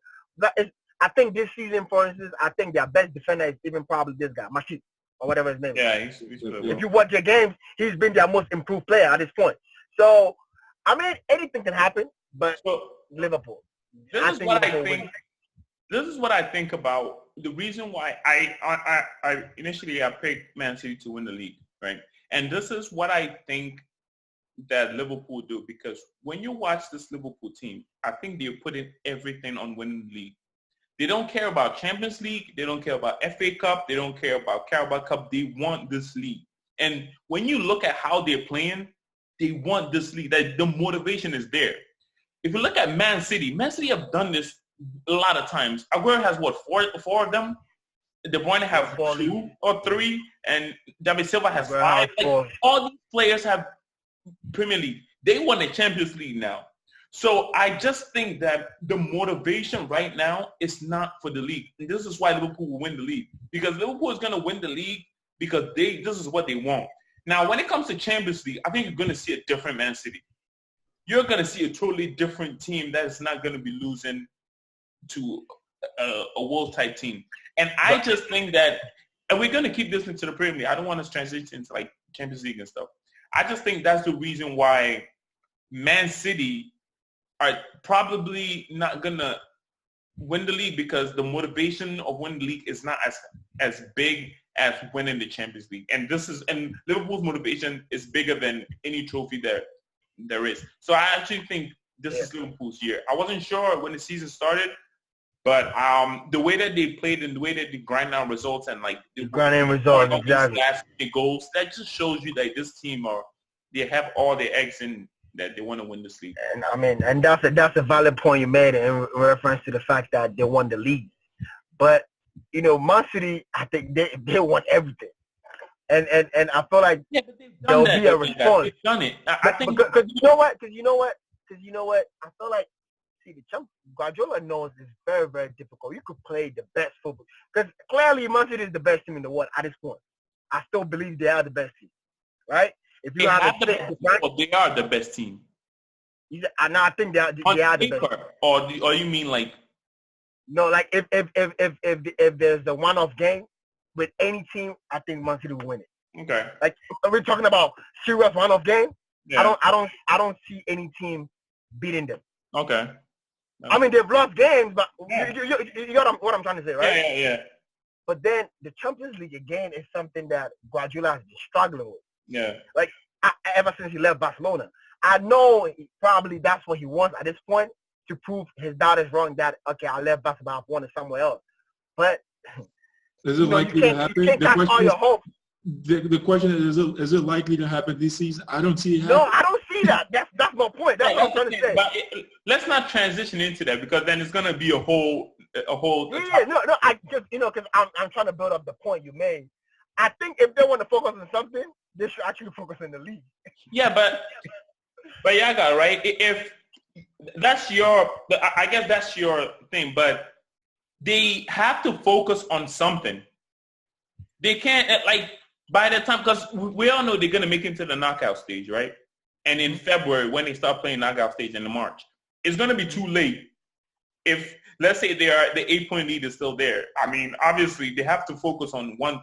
Speaker 2: I think this season, for instance, I think their best defender is even probably this guy, Mashit, or whatever his name is.
Speaker 1: Yeah, he's
Speaker 2: if you watch their games, he's been their most improved player at this point. So, anything can happen, but Liverpool.
Speaker 1: This is what I think about the reason why I initially picked Man City to win the league, right? And this is what I think that Liverpool do, because when you watch this Liverpool team, I think they're putting everything on winning the league. They don't care about Champions League. They don't care about FA Cup. They don't care about Carabao Cup. They want this league. And when you look at how they're playing, they want this league. That the motivation is there. If you look at Man City have done this a lot of times. Aguero has what, four of them? De Bruyne have 2 or 3, and David Silva has 5. Like, all these players have Premier League. They won the Champions League now. So I just think that the motivation right now is not for the league. And this is why Liverpool will win the league. Because Liverpool is going to win the league because this is what they want. Now, when it comes to Champions League, I think you're going to see a different Man City. You're going to see a totally different team that is not going to be losing to a Wolves-type team. And I just think that, and we're going to keep listening to the Premier League. I don't want to transition into like Champions League and stuff. I just think that's the reason why Man City are probably not going to win the league, because the motivation of winning the league is not as big as winning the Champions League. And Liverpool's motivation is bigger than any trophy there is. So I actually think this is Liverpool's year. I wasn't sure when the season started, but the way that they played and the way that they grind out results and like the
Speaker 2: grinding results, exactly.
Speaker 1: Last goals, that just shows you that this team they have all their eggs in that they want to win this league.
Speaker 2: And I mean, and that's a valid point you made in reference to the fact that they won the league. But you know, Man City, I think they want everything. And I feel like there'll be a response.
Speaker 1: They've done it. I think
Speaker 2: because you know what? I feel like, see, Guardiola knows it's very, very difficult. You could play the best football. Because clearly Man City is the best team in the world at this point. I still believe they are the best team. Right? If you
Speaker 1: they are the best team.
Speaker 2: I think they are the best.
Speaker 1: Or you mean like?
Speaker 2: No, like if there's a one-off game with any team, I think Man City will win it.
Speaker 1: Okay.
Speaker 2: Like we're talking about serious one-off game. Yeah. I don't see any team beating them.
Speaker 1: Okay.
Speaker 2: No. I mean, they've lost games, but you got what I'm trying to say, right?
Speaker 1: Yeah.
Speaker 2: But then the Champions League again is something that Guardiola has been struggling with.
Speaker 1: Yeah.
Speaker 2: Like ever since he left Barcelona, I know probably that's what he wants at this point, to prove his doubters wrong that, okay, I left Barcelona, I wanted somewhere else. But
Speaker 3: is it likely to happen?
Speaker 2: You can't cast all your hopes.
Speaker 3: The question is it likely to happen this season? I don't see it happening.
Speaker 2: No, I don't see that. That's my point. That's what I'm trying to say.
Speaker 1: But let's not transition into that, because then it's going to be a whole.
Speaker 2: No. I just because I'm trying to build up the point you made. I think if they want to focus on something, they should actually focus on the league.
Speaker 1: Yeah, but Yaga, right? If that's I guess that's your thing, but they have to focus on something. They can't, like, by the time, because we all know they're going to make it to the knockout stage, right? And in February, when they start playing knockout stage in March, it's going to be too late. If, let's say the 8-point lead is still there. I mean, obviously, they have to focus on one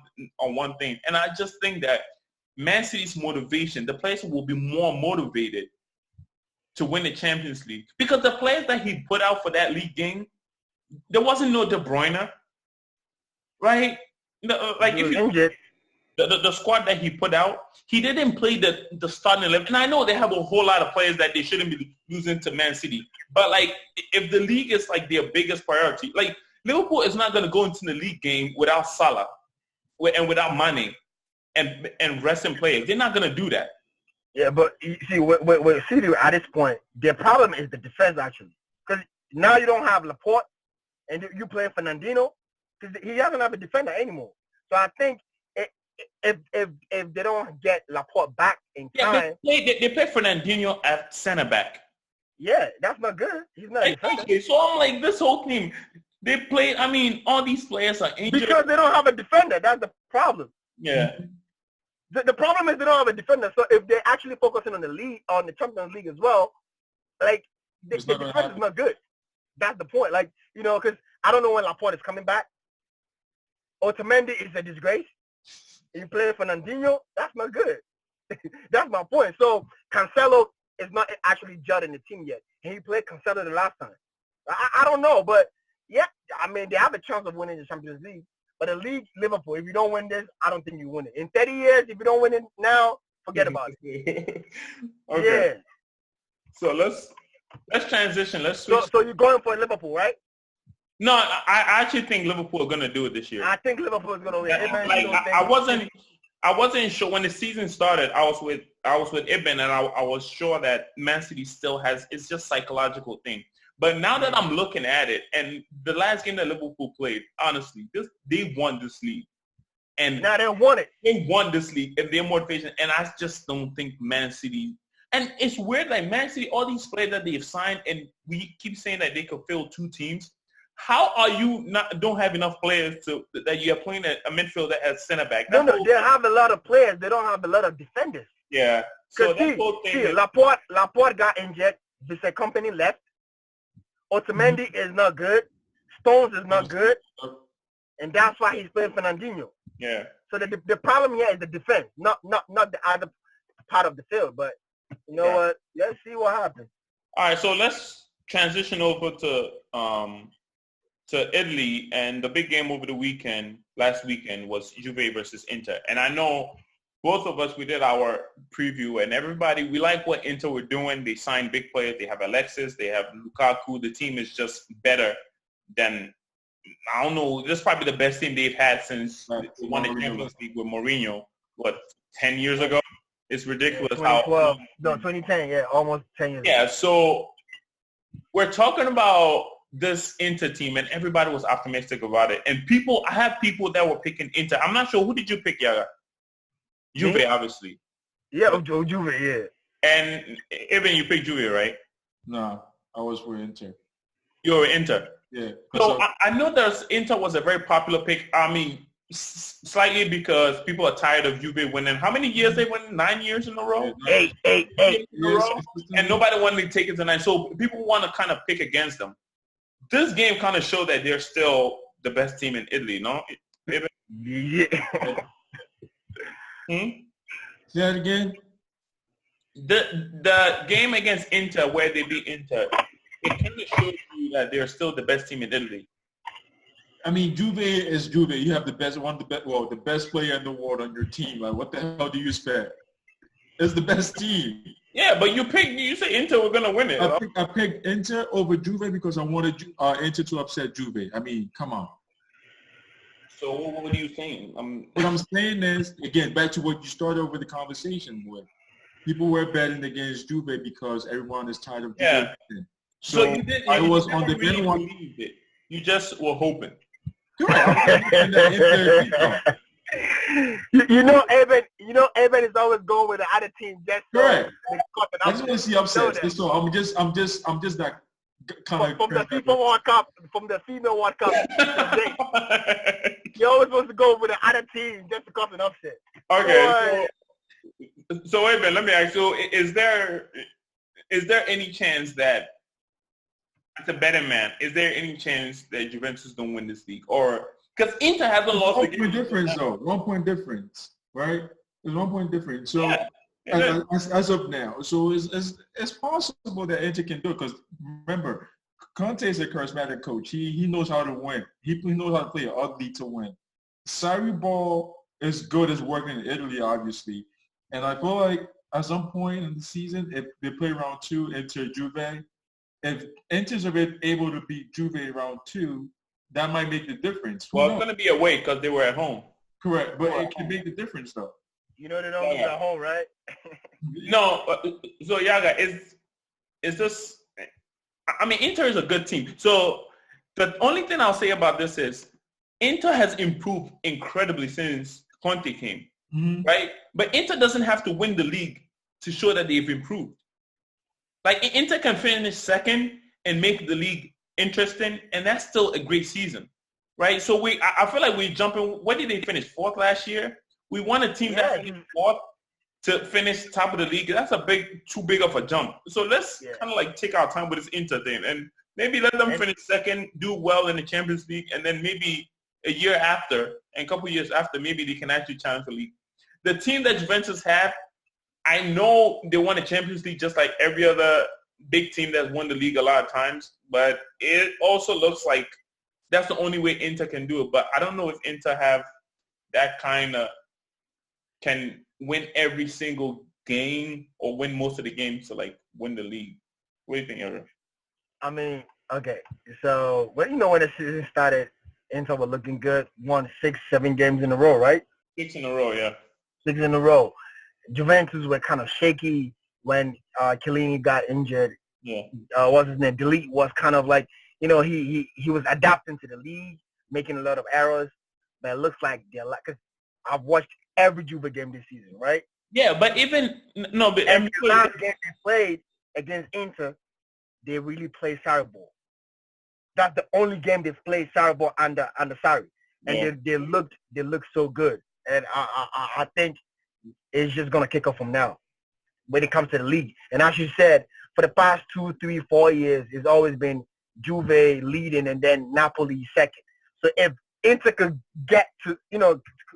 Speaker 1: thing. And I just think that Man City's motivation, the players will be more motivated to win the Champions League. Because the players that he put out for that league game, there wasn't no De Bruyne, right? No, like if you the squad that he put out, he didn't play the starting 11. And I know they have a whole lot of players that they shouldn't be losing to Man City. But like, if the league is like their biggest priority, like Liverpool is not going to go into the league game without Salah and without Mane and resting players. They're not going to do that.
Speaker 2: Yeah, but you see, with City at this point, their problem is the defense actually, because now you don't have Laporte and you play Fernandinho, because he doesn't have a defender anymore. So I think if they don't get Laporte back in time,
Speaker 1: they play Fernandinho at center back.
Speaker 2: Yeah, that's not good. He's not a defender.
Speaker 1: So I'm like, this whole team, they play. I mean, all these players are injured
Speaker 2: because they don't have a defender. That's the problem.
Speaker 1: Yeah.
Speaker 2: The problem is they don't have a defender. So if they're actually focusing on the league, on the Champions League as well, like the defense is not good. That's the point. Like, because I don't know when Laporte is coming back. Otamendi is a disgrace. You play Fernandinho, that's not good. That's my point. So Cancelo is not actually judging the team yet. And he played Cancelo the last time. I don't know, but yeah, I mean, they have a chance of winning the Champions League. But the league, Liverpool, if you don't win this, I don't think you win it. In 30 years, if you don't win it now, forget about it.
Speaker 1: Okay. Yeah. So let's transition. Let's switch.
Speaker 2: So you're going for Liverpool, right?
Speaker 1: No, I actually think Liverpool are going to do it this year.
Speaker 2: I think Liverpool is going to win.
Speaker 1: I I wasn't sure when the season started. I was with Ibn, and I was sure that Man City still has. It's just psychological thing. But now that I'm looking at it, and the last game that Liverpool played, honestly, they won this league. And
Speaker 2: now they won it.
Speaker 1: They won this league if they're motivation. And I just don't think Man City. And it's weird, like Man City, all these players that they've signed, and we keep saying that they could fill 2 teams. How are you don't have enough players that you are playing a midfield that has center back?
Speaker 2: No, they have a lot of players. They don't have a lot of defenders.
Speaker 1: Yeah. So that whole thing.
Speaker 2: Laporte got injured. The company left. Otamendi is not good. Stones is not good. And that's why he's playing Fernandinho.
Speaker 1: Yeah.
Speaker 2: So the problem here is the defense, not the other part of the field. But you know what? Let's see what happens.
Speaker 1: All right, so let's transition over to Italy, and the big game over the last weekend was Juve versus Inter. And I know both of us, we did our preview, and everybody, we like what Inter were doing. They signed big players. They have Alexis. They have Lukaku. The team is just better than, I don't know, this is probably the best team they've had since they won the Champions League with Mourinho, 10 years ago? It's ridiculous
Speaker 2: 2012. No, 2010, yeah, almost 10 years ago.
Speaker 1: Yeah, so we're talking about this Inter team, and everybody was optimistic about it. And I have people that were picking Inter. I'm not sure. Who did you pick, Yaga? Juve, obviously.
Speaker 2: Yeah, Juve, yeah.
Speaker 1: And even you picked Juve, right?
Speaker 3: No, I was for Inter.
Speaker 1: You were Inter?
Speaker 3: Yeah.
Speaker 1: So I know Inter was a very popular pick. I mean, slightly because people are tired of Juve winning. How many years they won? 9 years in a row?
Speaker 2: 8
Speaker 1: in a row? And nobody wanted to take it to 9. So people want to kind of pick against them. This game kind of showed that they're still the best team in Italy, no?
Speaker 2: Yeah.
Speaker 3: Say that again?
Speaker 1: The game against Inter, where they beat Inter, it kind of shows you that they're still the best team in Italy.
Speaker 3: I mean, Juve is Juve. You have the best player in the world on your team. Like, what the hell do you expect? It's the best team.
Speaker 1: Yeah, but you say Inter were gonna win it.
Speaker 3: I picked Inter over Juve because I wanted Inter to upset Juve. I mean, come on.
Speaker 1: So what are you saying?
Speaker 3: What I'm saying is, again, back to what you started over the conversation with. People were betting against Juve because everyone is tired of Juve.
Speaker 1: Yeah. So you didn't. I was on the really believe it. You just were hoping.
Speaker 3: Correct.
Speaker 2: You know, Evan is always going with the other team. Just
Speaker 3: correct. I just want to see upsets. So I'm just that kind of
Speaker 2: from the female World Cup. You always supposed to go with the other team just to cause an upset.
Speaker 1: Okay. So Evan, let me ask you: is there any chance that, as a betting man, is there any chance that Juventus don't win this league? Or because Inter hasn't lost the game.
Speaker 3: 1 point difference, though. 1 point difference, right? There's 1 point difference. So as of now, so it's possible that Inter can do it. Because remember, Conte is a charismatic coach. He knows how to win. He knows how to play ugly to win. Sarri ball is good as working in Italy, obviously. And I feel like at some point in the season, if they play round 2 Inter Juve, if Inter's able to beat Juve round 2, that might make the difference.
Speaker 1: Well, it's going to be away because they were at home.
Speaker 3: Correct, but it can make the difference, though.
Speaker 2: You know they don't be at home, right?
Speaker 1: No, so Yaga, is this? I mean, Inter is a good team. So the only thing I'll say about this is Inter has improved incredibly since Conte came, right? But Inter doesn't have to win the league to show that they've improved. Like, Inter can finish second and make the league interesting, and that's still a great season, right? So I feel like we're jumping. Where did they finish? 4th last year? We want a team that finished 4th to finish top of the league. That's too big of a jump. So let's kind of like take our time with this Inter thing, and maybe let them finish second, do well in the Champions League, and then maybe a year after, and a couple years after, maybe they can actually challenge the league. The team that Juventus have, I know they won the Champions League just like every other big team that's won the league a lot of times, but it also looks like that's the only way Inter can do it. But I don't know if Inter have that kind of can win every single game or win most of the games to like win the league. What do you think, Eric?
Speaker 2: I mean, okay, so when the season started, Inter was looking good, won 6-7 games in a row, right?
Speaker 1: 6 in a row, yeah.
Speaker 2: 6 in a row. Juventus were kind of shaky when Chiellini got injured.
Speaker 1: Yeah.
Speaker 2: What's his name? Delete was kind of like, he was adapting to the league, making a lot of errors. But it looks like because I've watched every Juve game this season, right?
Speaker 1: Yeah, but even no, but
Speaker 2: and the last game they played against Inter, they really played Sarri ball. That's the only game they've played Sarri ball under Sarri, and they looked so good. And I think it's just gonna kick off from now when it comes to the league. And as you said, for the past 2, 3, 4 years, it's always been Juve leading and then Napoli second. So if Inter could get to,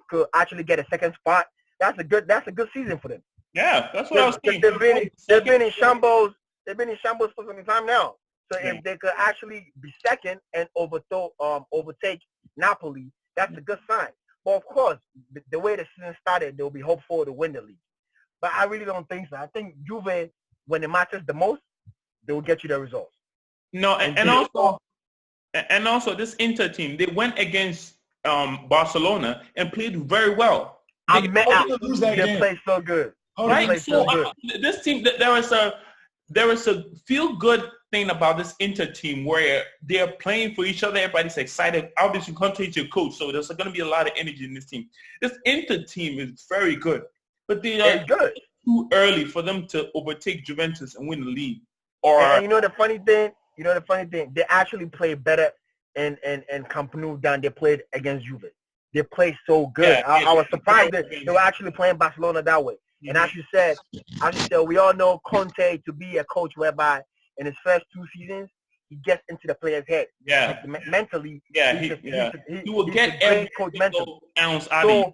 Speaker 2: could actually get a second spot, that's a good season for them.
Speaker 1: Yeah, that's what I was saying.
Speaker 2: They've been in shambles. They've been in shambles for some time now. So if they could actually be second and overtake Napoli, that's a good sign. But of course, the way the season started, they'll be hopeful to win the league. But I really don't think so. I think Juve, when it matters the most, they will get you the results.
Speaker 1: No, and also this Inter team, they went against Barcelona and played very well.
Speaker 2: They played so good.
Speaker 1: Right? This team, there is a feel-good thing about this Inter team where they're playing for each other. Everybody's excited. Obviously, Conte is your coach, so there's going to be a lot of energy in this team. This Inter team is very good, but they are
Speaker 2: good.
Speaker 1: Too early for them to overtake Juventus and win the league.
Speaker 2: And you know the funny thing? They actually played better in Camp Nou than they played against Juve. They played so good. I was surprised that they were actually playing Barcelona that way. And as you said, we all know Conte to be a coach whereby in his first 2 seasons, he gets into the player's head.
Speaker 1: Yeah.
Speaker 2: Like mentally.
Speaker 1: Yeah, he will get every coach mentally. Ounce out of you.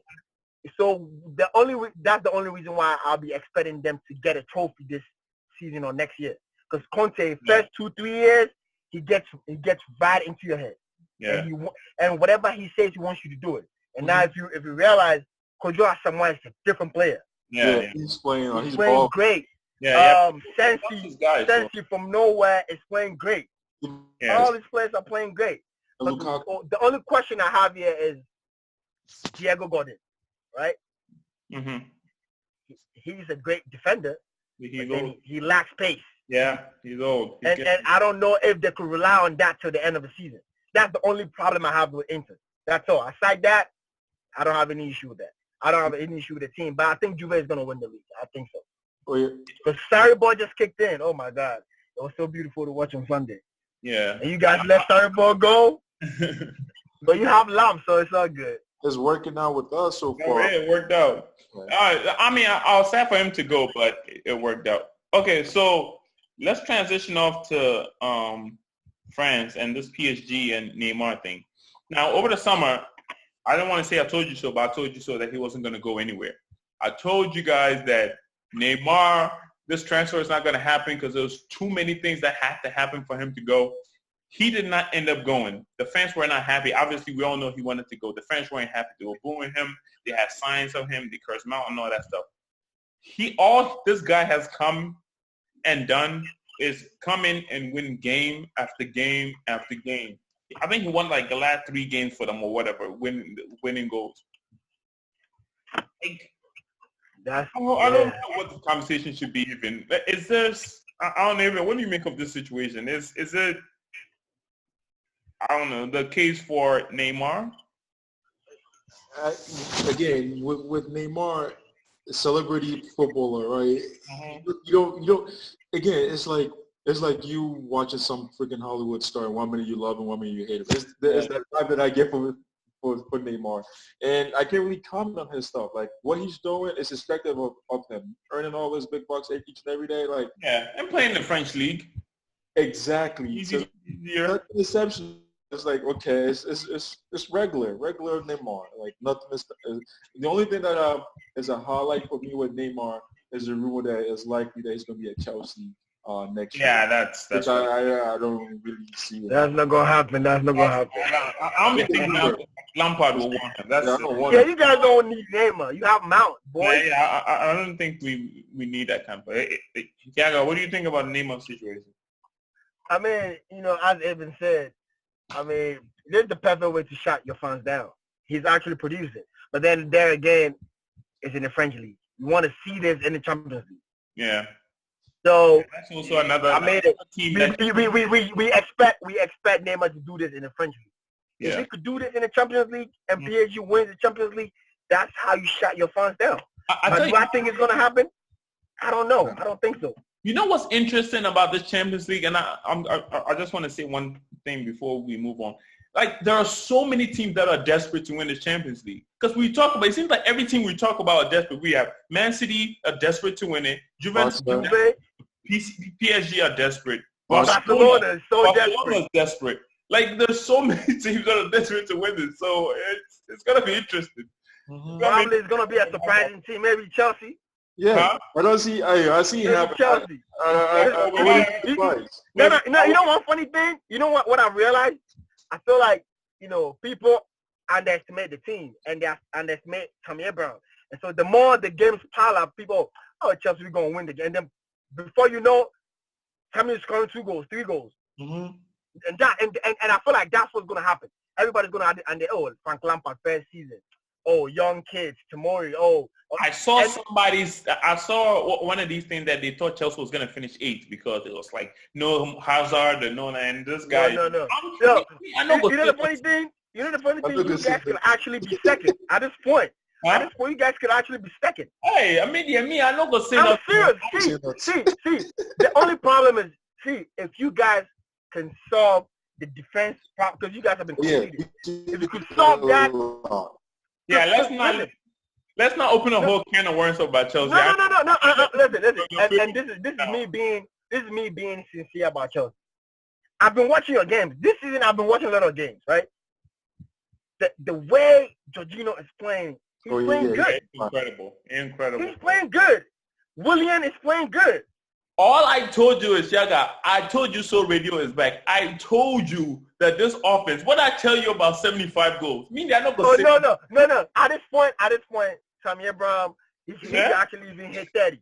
Speaker 2: So that's the only reason why I'll be expecting them to get a trophy this season or next year. Because Conte, first 2, 3 years, he gets right into your head.
Speaker 1: Yeah.
Speaker 2: And whatever he says, he wants you to do it. And now if you realize Kojo Asamoah is a different player.
Speaker 1: Yeah.
Speaker 3: He's playing.
Speaker 2: He's playing great.
Speaker 1: Yeah.
Speaker 2: Sensi from nowhere is playing great.
Speaker 1: Yeah.
Speaker 2: All these players are playing great. But the only question I have here is Diego Godin, right?
Speaker 1: Mm-hmm.
Speaker 2: He's a great defender. He lacks pace.
Speaker 1: Yeah, he's old.
Speaker 2: And I don't know if they could rely on that till the end of the season. That's the only problem I have with Inter. That's all. Aside that, I don't have any issue with that. I don't have any issue with the team. But I think Juve is going to win the league. I think so.
Speaker 3: Oh, yeah.
Speaker 2: Because Sarri Ball just kicked in. Oh, my God. It was so beautiful to watch on Sunday.
Speaker 1: Yeah.
Speaker 2: And you guys let Sarri Ball go. But you have Lamb, so it's all good.
Speaker 3: It's working out with us so far.
Speaker 1: Yeah, it worked out.
Speaker 3: Right.
Speaker 1: I mean, I was sad for him to go, but it worked out. Okay, so let's transition off to France and this PSG and Neymar thing. Now, over the summer, I don't want to say I told you so, but I told you so that he wasn't going to go anywhere. I told you guys that Neymar, this transfer is not going to happen because there's too many things that had to happen for him to go. He did not end up going. The fans were not happy. Obviously, we all know he wanted to go. The fans weren't happy. They were booing him. They had signs of him. They cursed him out and all that stuff. All this guy has come and done is come in and win game after game after game. I think he won like the last 3 games for them or whatever, winning goals. I don't know what the conversation should be even. Is this, I don't even, what do you make of this situation? Is it, I don't know, the case for Neymar?
Speaker 3: Again, with Neymar, celebrity footballer, right?
Speaker 1: Mm-hmm.
Speaker 3: You don't. Again, it's like you watching some freaking Hollywood star. 1 minute you love him, 1 minute you hate him. It's that vibe that I get for Neymar, and I can't really comment on his stuff. Like what he's doing is expected of him, earning all his big bucks each and every day. Like
Speaker 1: and playing the French league.
Speaker 3: Exactly. So, deception. It's like okay, it's regular Neymar. Like nothing is. The only thing that is a highlight for me with Neymar is the rumor that it's likely that he's going to be at Chelsea next year.
Speaker 1: Yeah, that's
Speaker 3: I don't really see that.
Speaker 2: That's not gonna happen.
Speaker 1: I don't think Lampard will want him.
Speaker 2: You guys don't need Neymar. You have Mount, boy.
Speaker 1: Yeah, I don't think we need that kind of player. Thiago, what do you think about the Neymar situation?
Speaker 2: I mean, as Evan said, I mean, this is the perfect way to shut your fans down. He's actually producing. But then there again, is in the French league. We want to see this in the Champions League.
Speaker 1: Yeah.
Speaker 2: So
Speaker 1: that's also another team
Speaker 2: we expect Neymar to do this in the French league.
Speaker 1: Yeah.
Speaker 2: If he could do this in the Champions League and PSG wins the Champions League, that's how you shut your fans down. But do I think it's going to happen? I don't know. I don't think so.
Speaker 1: You know what's interesting about this Champions League, and I just want to say one thing before we move on. Like, there are so many teams that are desperate to win this Champions League. Because we talk about, it seems like every team we talk about are desperate. We have Man City are desperate to win it. Juventus, PSG are desperate.
Speaker 2: Barcelona is so
Speaker 1: desperate. Like, there's so many teams that are desperate to win this. So it's going to be interesting.
Speaker 2: Mm-hmm. Probably it's going to be a surprising team. Maybe Chelsea.
Speaker 3: Yeah, I don't see. I see it happen.
Speaker 2: Chelsea. You know one funny thing? You know what I realized? I feel like, people underestimate the team and they underestimate Tammy Abraham. And so the more the games pile up, people, Chelsea, we're going to win the game. And then before you know, Tammy is scoring 2 goals, 3 goals.
Speaker 3: Mm-hmm.
Speaker 2: And I feel like that's what's going to happen. Everybody's going to, Frank Lampard, first season. Young kids, Tomori.
Speaker 1: I saw one of these things that they thought Chelsea was going to finish 8th because it was like no Hazard and this guy.
Speaker 2: No. The funny thing? You guys could actually be second at this point. Huh? At this point, you guys could actually be second.
Speaker 1: Hey, I'm not going to say
Speaker 2: I'm serious. See, the only problem is, if you guys can solve the defense problem, because you guys have been conceding. If you could solve that.
Speaker 1: Yeah, let's not open a whole can of worms about Chelsea.
Speaker 2: No. Listen. And this is me being sincere about Chelsea. I've been watching your games. This season I've been watching a lot of games, right? The way Jorginho is playing, he's playing good.
Speaker 1: Incredible.
Speaker 2: He's playing good. Willian is playing good.
Speaker 1: All I told you is, Yaga, I told you so radio is back. I told you that this offense, what I tell you about 75 goals, mean they're not going
Speaker 2: to No. At this point, Tammy Abraham, he's actually even hit 30.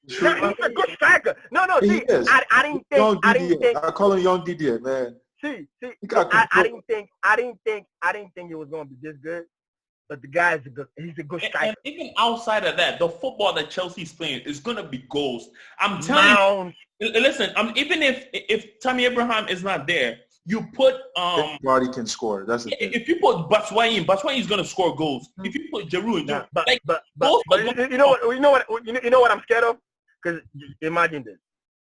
Speaker 2: He's a good striker. No, see, I didn't think.
Speaker 3: I call him Young Didier, man.
Speaker 2: See, I didn't think it was going to be this good. But the guy he's a good striker.
Speaker 1: And even outside of that, the football that Chelsea's playing is going to be goals. I'm telling you. Listen, even if Tammy Abraham is not there, you put
Speaker 3: everybody can score. That's the thing.
Speaker 1: If you put Batshuayi is going to score goals. If you put Giroud,
Speaker 2: but you know what I'm scared of? Because imagine this: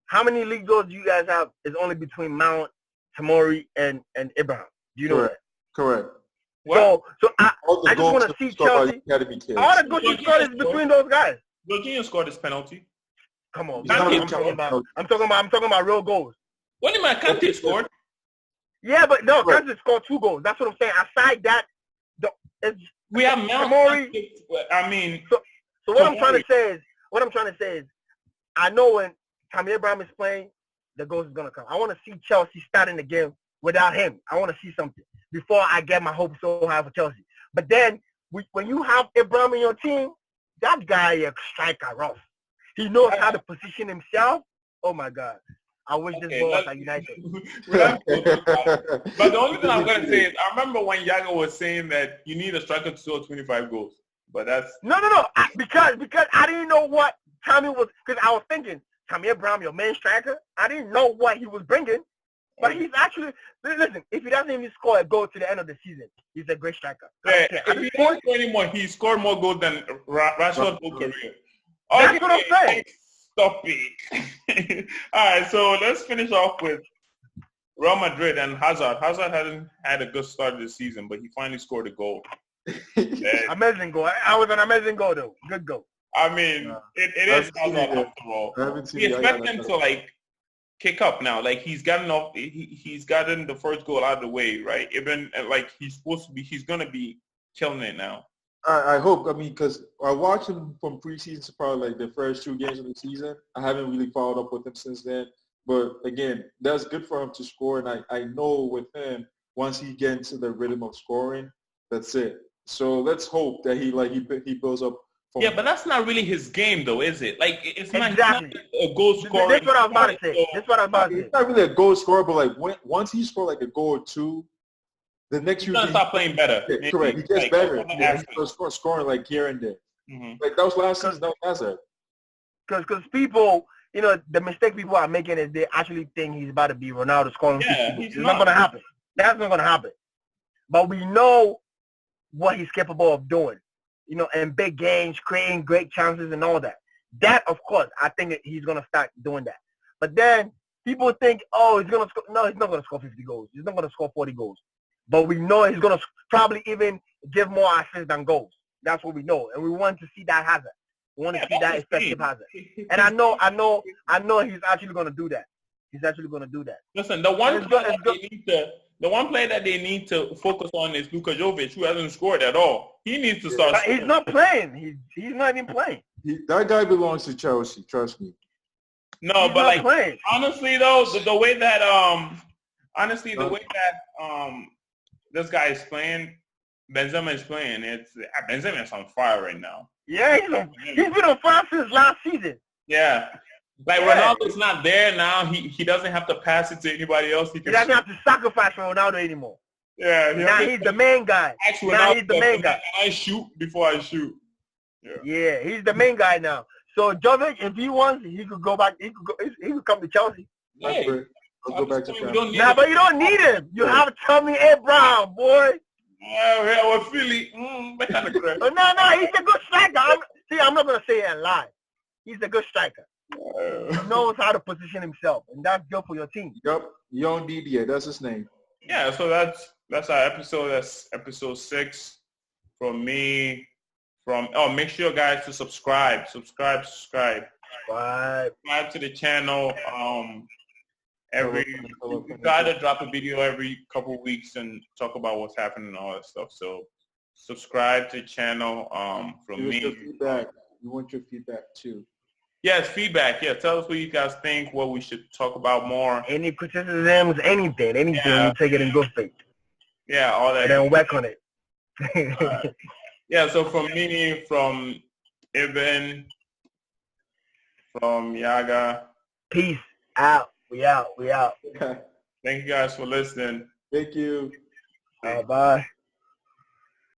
Speaker 2: how many league goals do you guys have? Is only between Mount, Tomori, and Abraham. Do you know that?
Speaker 3: Correct.
Speaker 2: So I just want to see Chelsea. All the goals he scored is between those guys.
Speaker 1: Jorginho scored his penalty.
Speaker 2: Come on, I'm talking about real goals.
Speaker 1: What do you mean? Kante scored?
Speaker 2: Yeah, but no, Kante scored 2 goals. That's what I'm saying. Aside that,
Speaker 1: we have Mount.
Speaker 2: So what I'm trying to say is, I know when Tammy Abraham is playing, the goals is gonna come. I want to see Chelsea starting the game without him. I want to see something before I get my hopes so high for Chelsea. But then, when you have Abraham in your team, that guy is a striker, rough. He knows how to position himself. Oh, my God. I wish this ball was at United.
Speaker 1: But the only thing I'm going to say is, I remember when Yago was saying that you need a striker to score 25 goals. But that's...
Speaker 2: No. Because I didn't know what Tommy was... Because I was thinking, Tammy Abraham, your main striker, I didn't know what he was bringing. But he's actually, listen, if he doesn't even score a goal to the end of the season, he's a great striker.
Speaker 1: Yeah, if he doesn't score anymore, he scored more goals than Rashford's whole career.
Speaker 2: That's what I'm saying.
Speaker 1: Stop it. All right, so let's finish off with Real Madrid and Hazard. Hazard hadn't had a good start of the season, but he finally scored a goal.
Speaker 2: Amazing goal. I was an amazing goal, though. Good goal.
Speaker 1: I mean, it is Hazard after all. We expect him to, kick up now. He's gotten the first goal out of the way, right? Even he's gonna be killing it now.
Speaker 3: I hope. I mean, because I watched him from preseason to probably the first 2 games of the season. I haven't really followed up with him since then. But again, that's good for him to score. And I know with him, once he gets into the rhythm of scoring, that's it. So let's hope that he builds up.
Speaker 1: Yeah, but that's not really his game, though, is it? It's not
Speaker 2: a
Speaker 1: goal scorer.
Speaker 2: That's what I was about to say.
Speaker 3: It's not really a goal scorer, but once he scored a goal or 2, the next few
Speaker 1: He's gonna start playing better.
Speaker 3: Yeah, correct. He gets better. Yeah, he starts scoring like here and there. Like that was last season. That was Hazard.
Speaker 2: Because people, the mistake people are making is they actually think he's about to be Ronaldo scoring 50 goals. It's not going to happen. That's not going to happen. But we know what he's capable of doing, in big games, creating great chances and all that. That, of course, I think he's going to start doing that. But then people think, oh, he's going to score. No, he's not going to score 50 goals. He's not going to score 40 goals. But we know he's going to probably even give more assists than goals. That's what we know. And we want to see that Hazard. We want to see that effective Hazard. And I know he's actually going to do that. He's actually going to do that.
Speaker 1: Listen, the one player that they need to focus on is Luka Jovic, who hasn't scored at all. He needs to start scoring.
Speaker 2: He's not playing. He's not even playing.
Speaker 3: That guy belongs to Chelsea, trust me.
Speaker 1: No,
Speaker 2: he's
Speaker 1: but
Speaker 2: playing.
Speaker 1: Honestly though, the way that this guy is playing, Benzema is playing. Benzema is on fire right now.
Speaker 2: Yeah, he's been on fire since last season.
Speaker 1: Yeah. Ronaldo's not there now. He doesn't have to pass it to anybody else.
Speaker 2: He doesn't have to sacrifice for Ronaldo anymore.
Speaker 1: Yeah.
Speaker 2: Now he's the main guy. Now he's the main guy.
Speaker 1: I shoot before I shoot.
Speaker 2: Yeah, he's the main guy now. So Jovic, if he wants, he could go back. He could come to Chelsea.
Speaker 1: Hey,
Speaker 3: I'll go back to France.
Speaker 2: But you don't need him. You have Tammy Abraham, boy.
Speaker 1: Well, Philly.
Speaker 2: No, he's a good striker. I'm not gonna say it and lie. He's a good striker. He knows how to position himself, and that's good for your team.
Speaker 3: Yep, Young Didier, that's his name.
Speaker 1: Yeah, so that's our episode. That's episode 6 from me. Make sure guys to subscribe to the channel. We try to drop a video every couple of weeks and talk about what's happening and all that stuff. So subscribe to the channel. From me.
Speaker 3: Feedback. We want your feedback too.
Speaker 1: Yes, feedback. Yeah, tell us what you guys think. What we should talk about more.
Speaker 2: Any criticisms, anything. Yeah. You take it in good faith.
Speaker 1: Yeah, all that.
Speaker 2: And then work on it.
Speaker 1: Yeah, so from me, from Ibn, from Yaga.
Speaker 2: Peace out. We out.
Speaker 1: Thank you guys for listening.
Speaker 3: Thank you.
Speaker 2: Bye.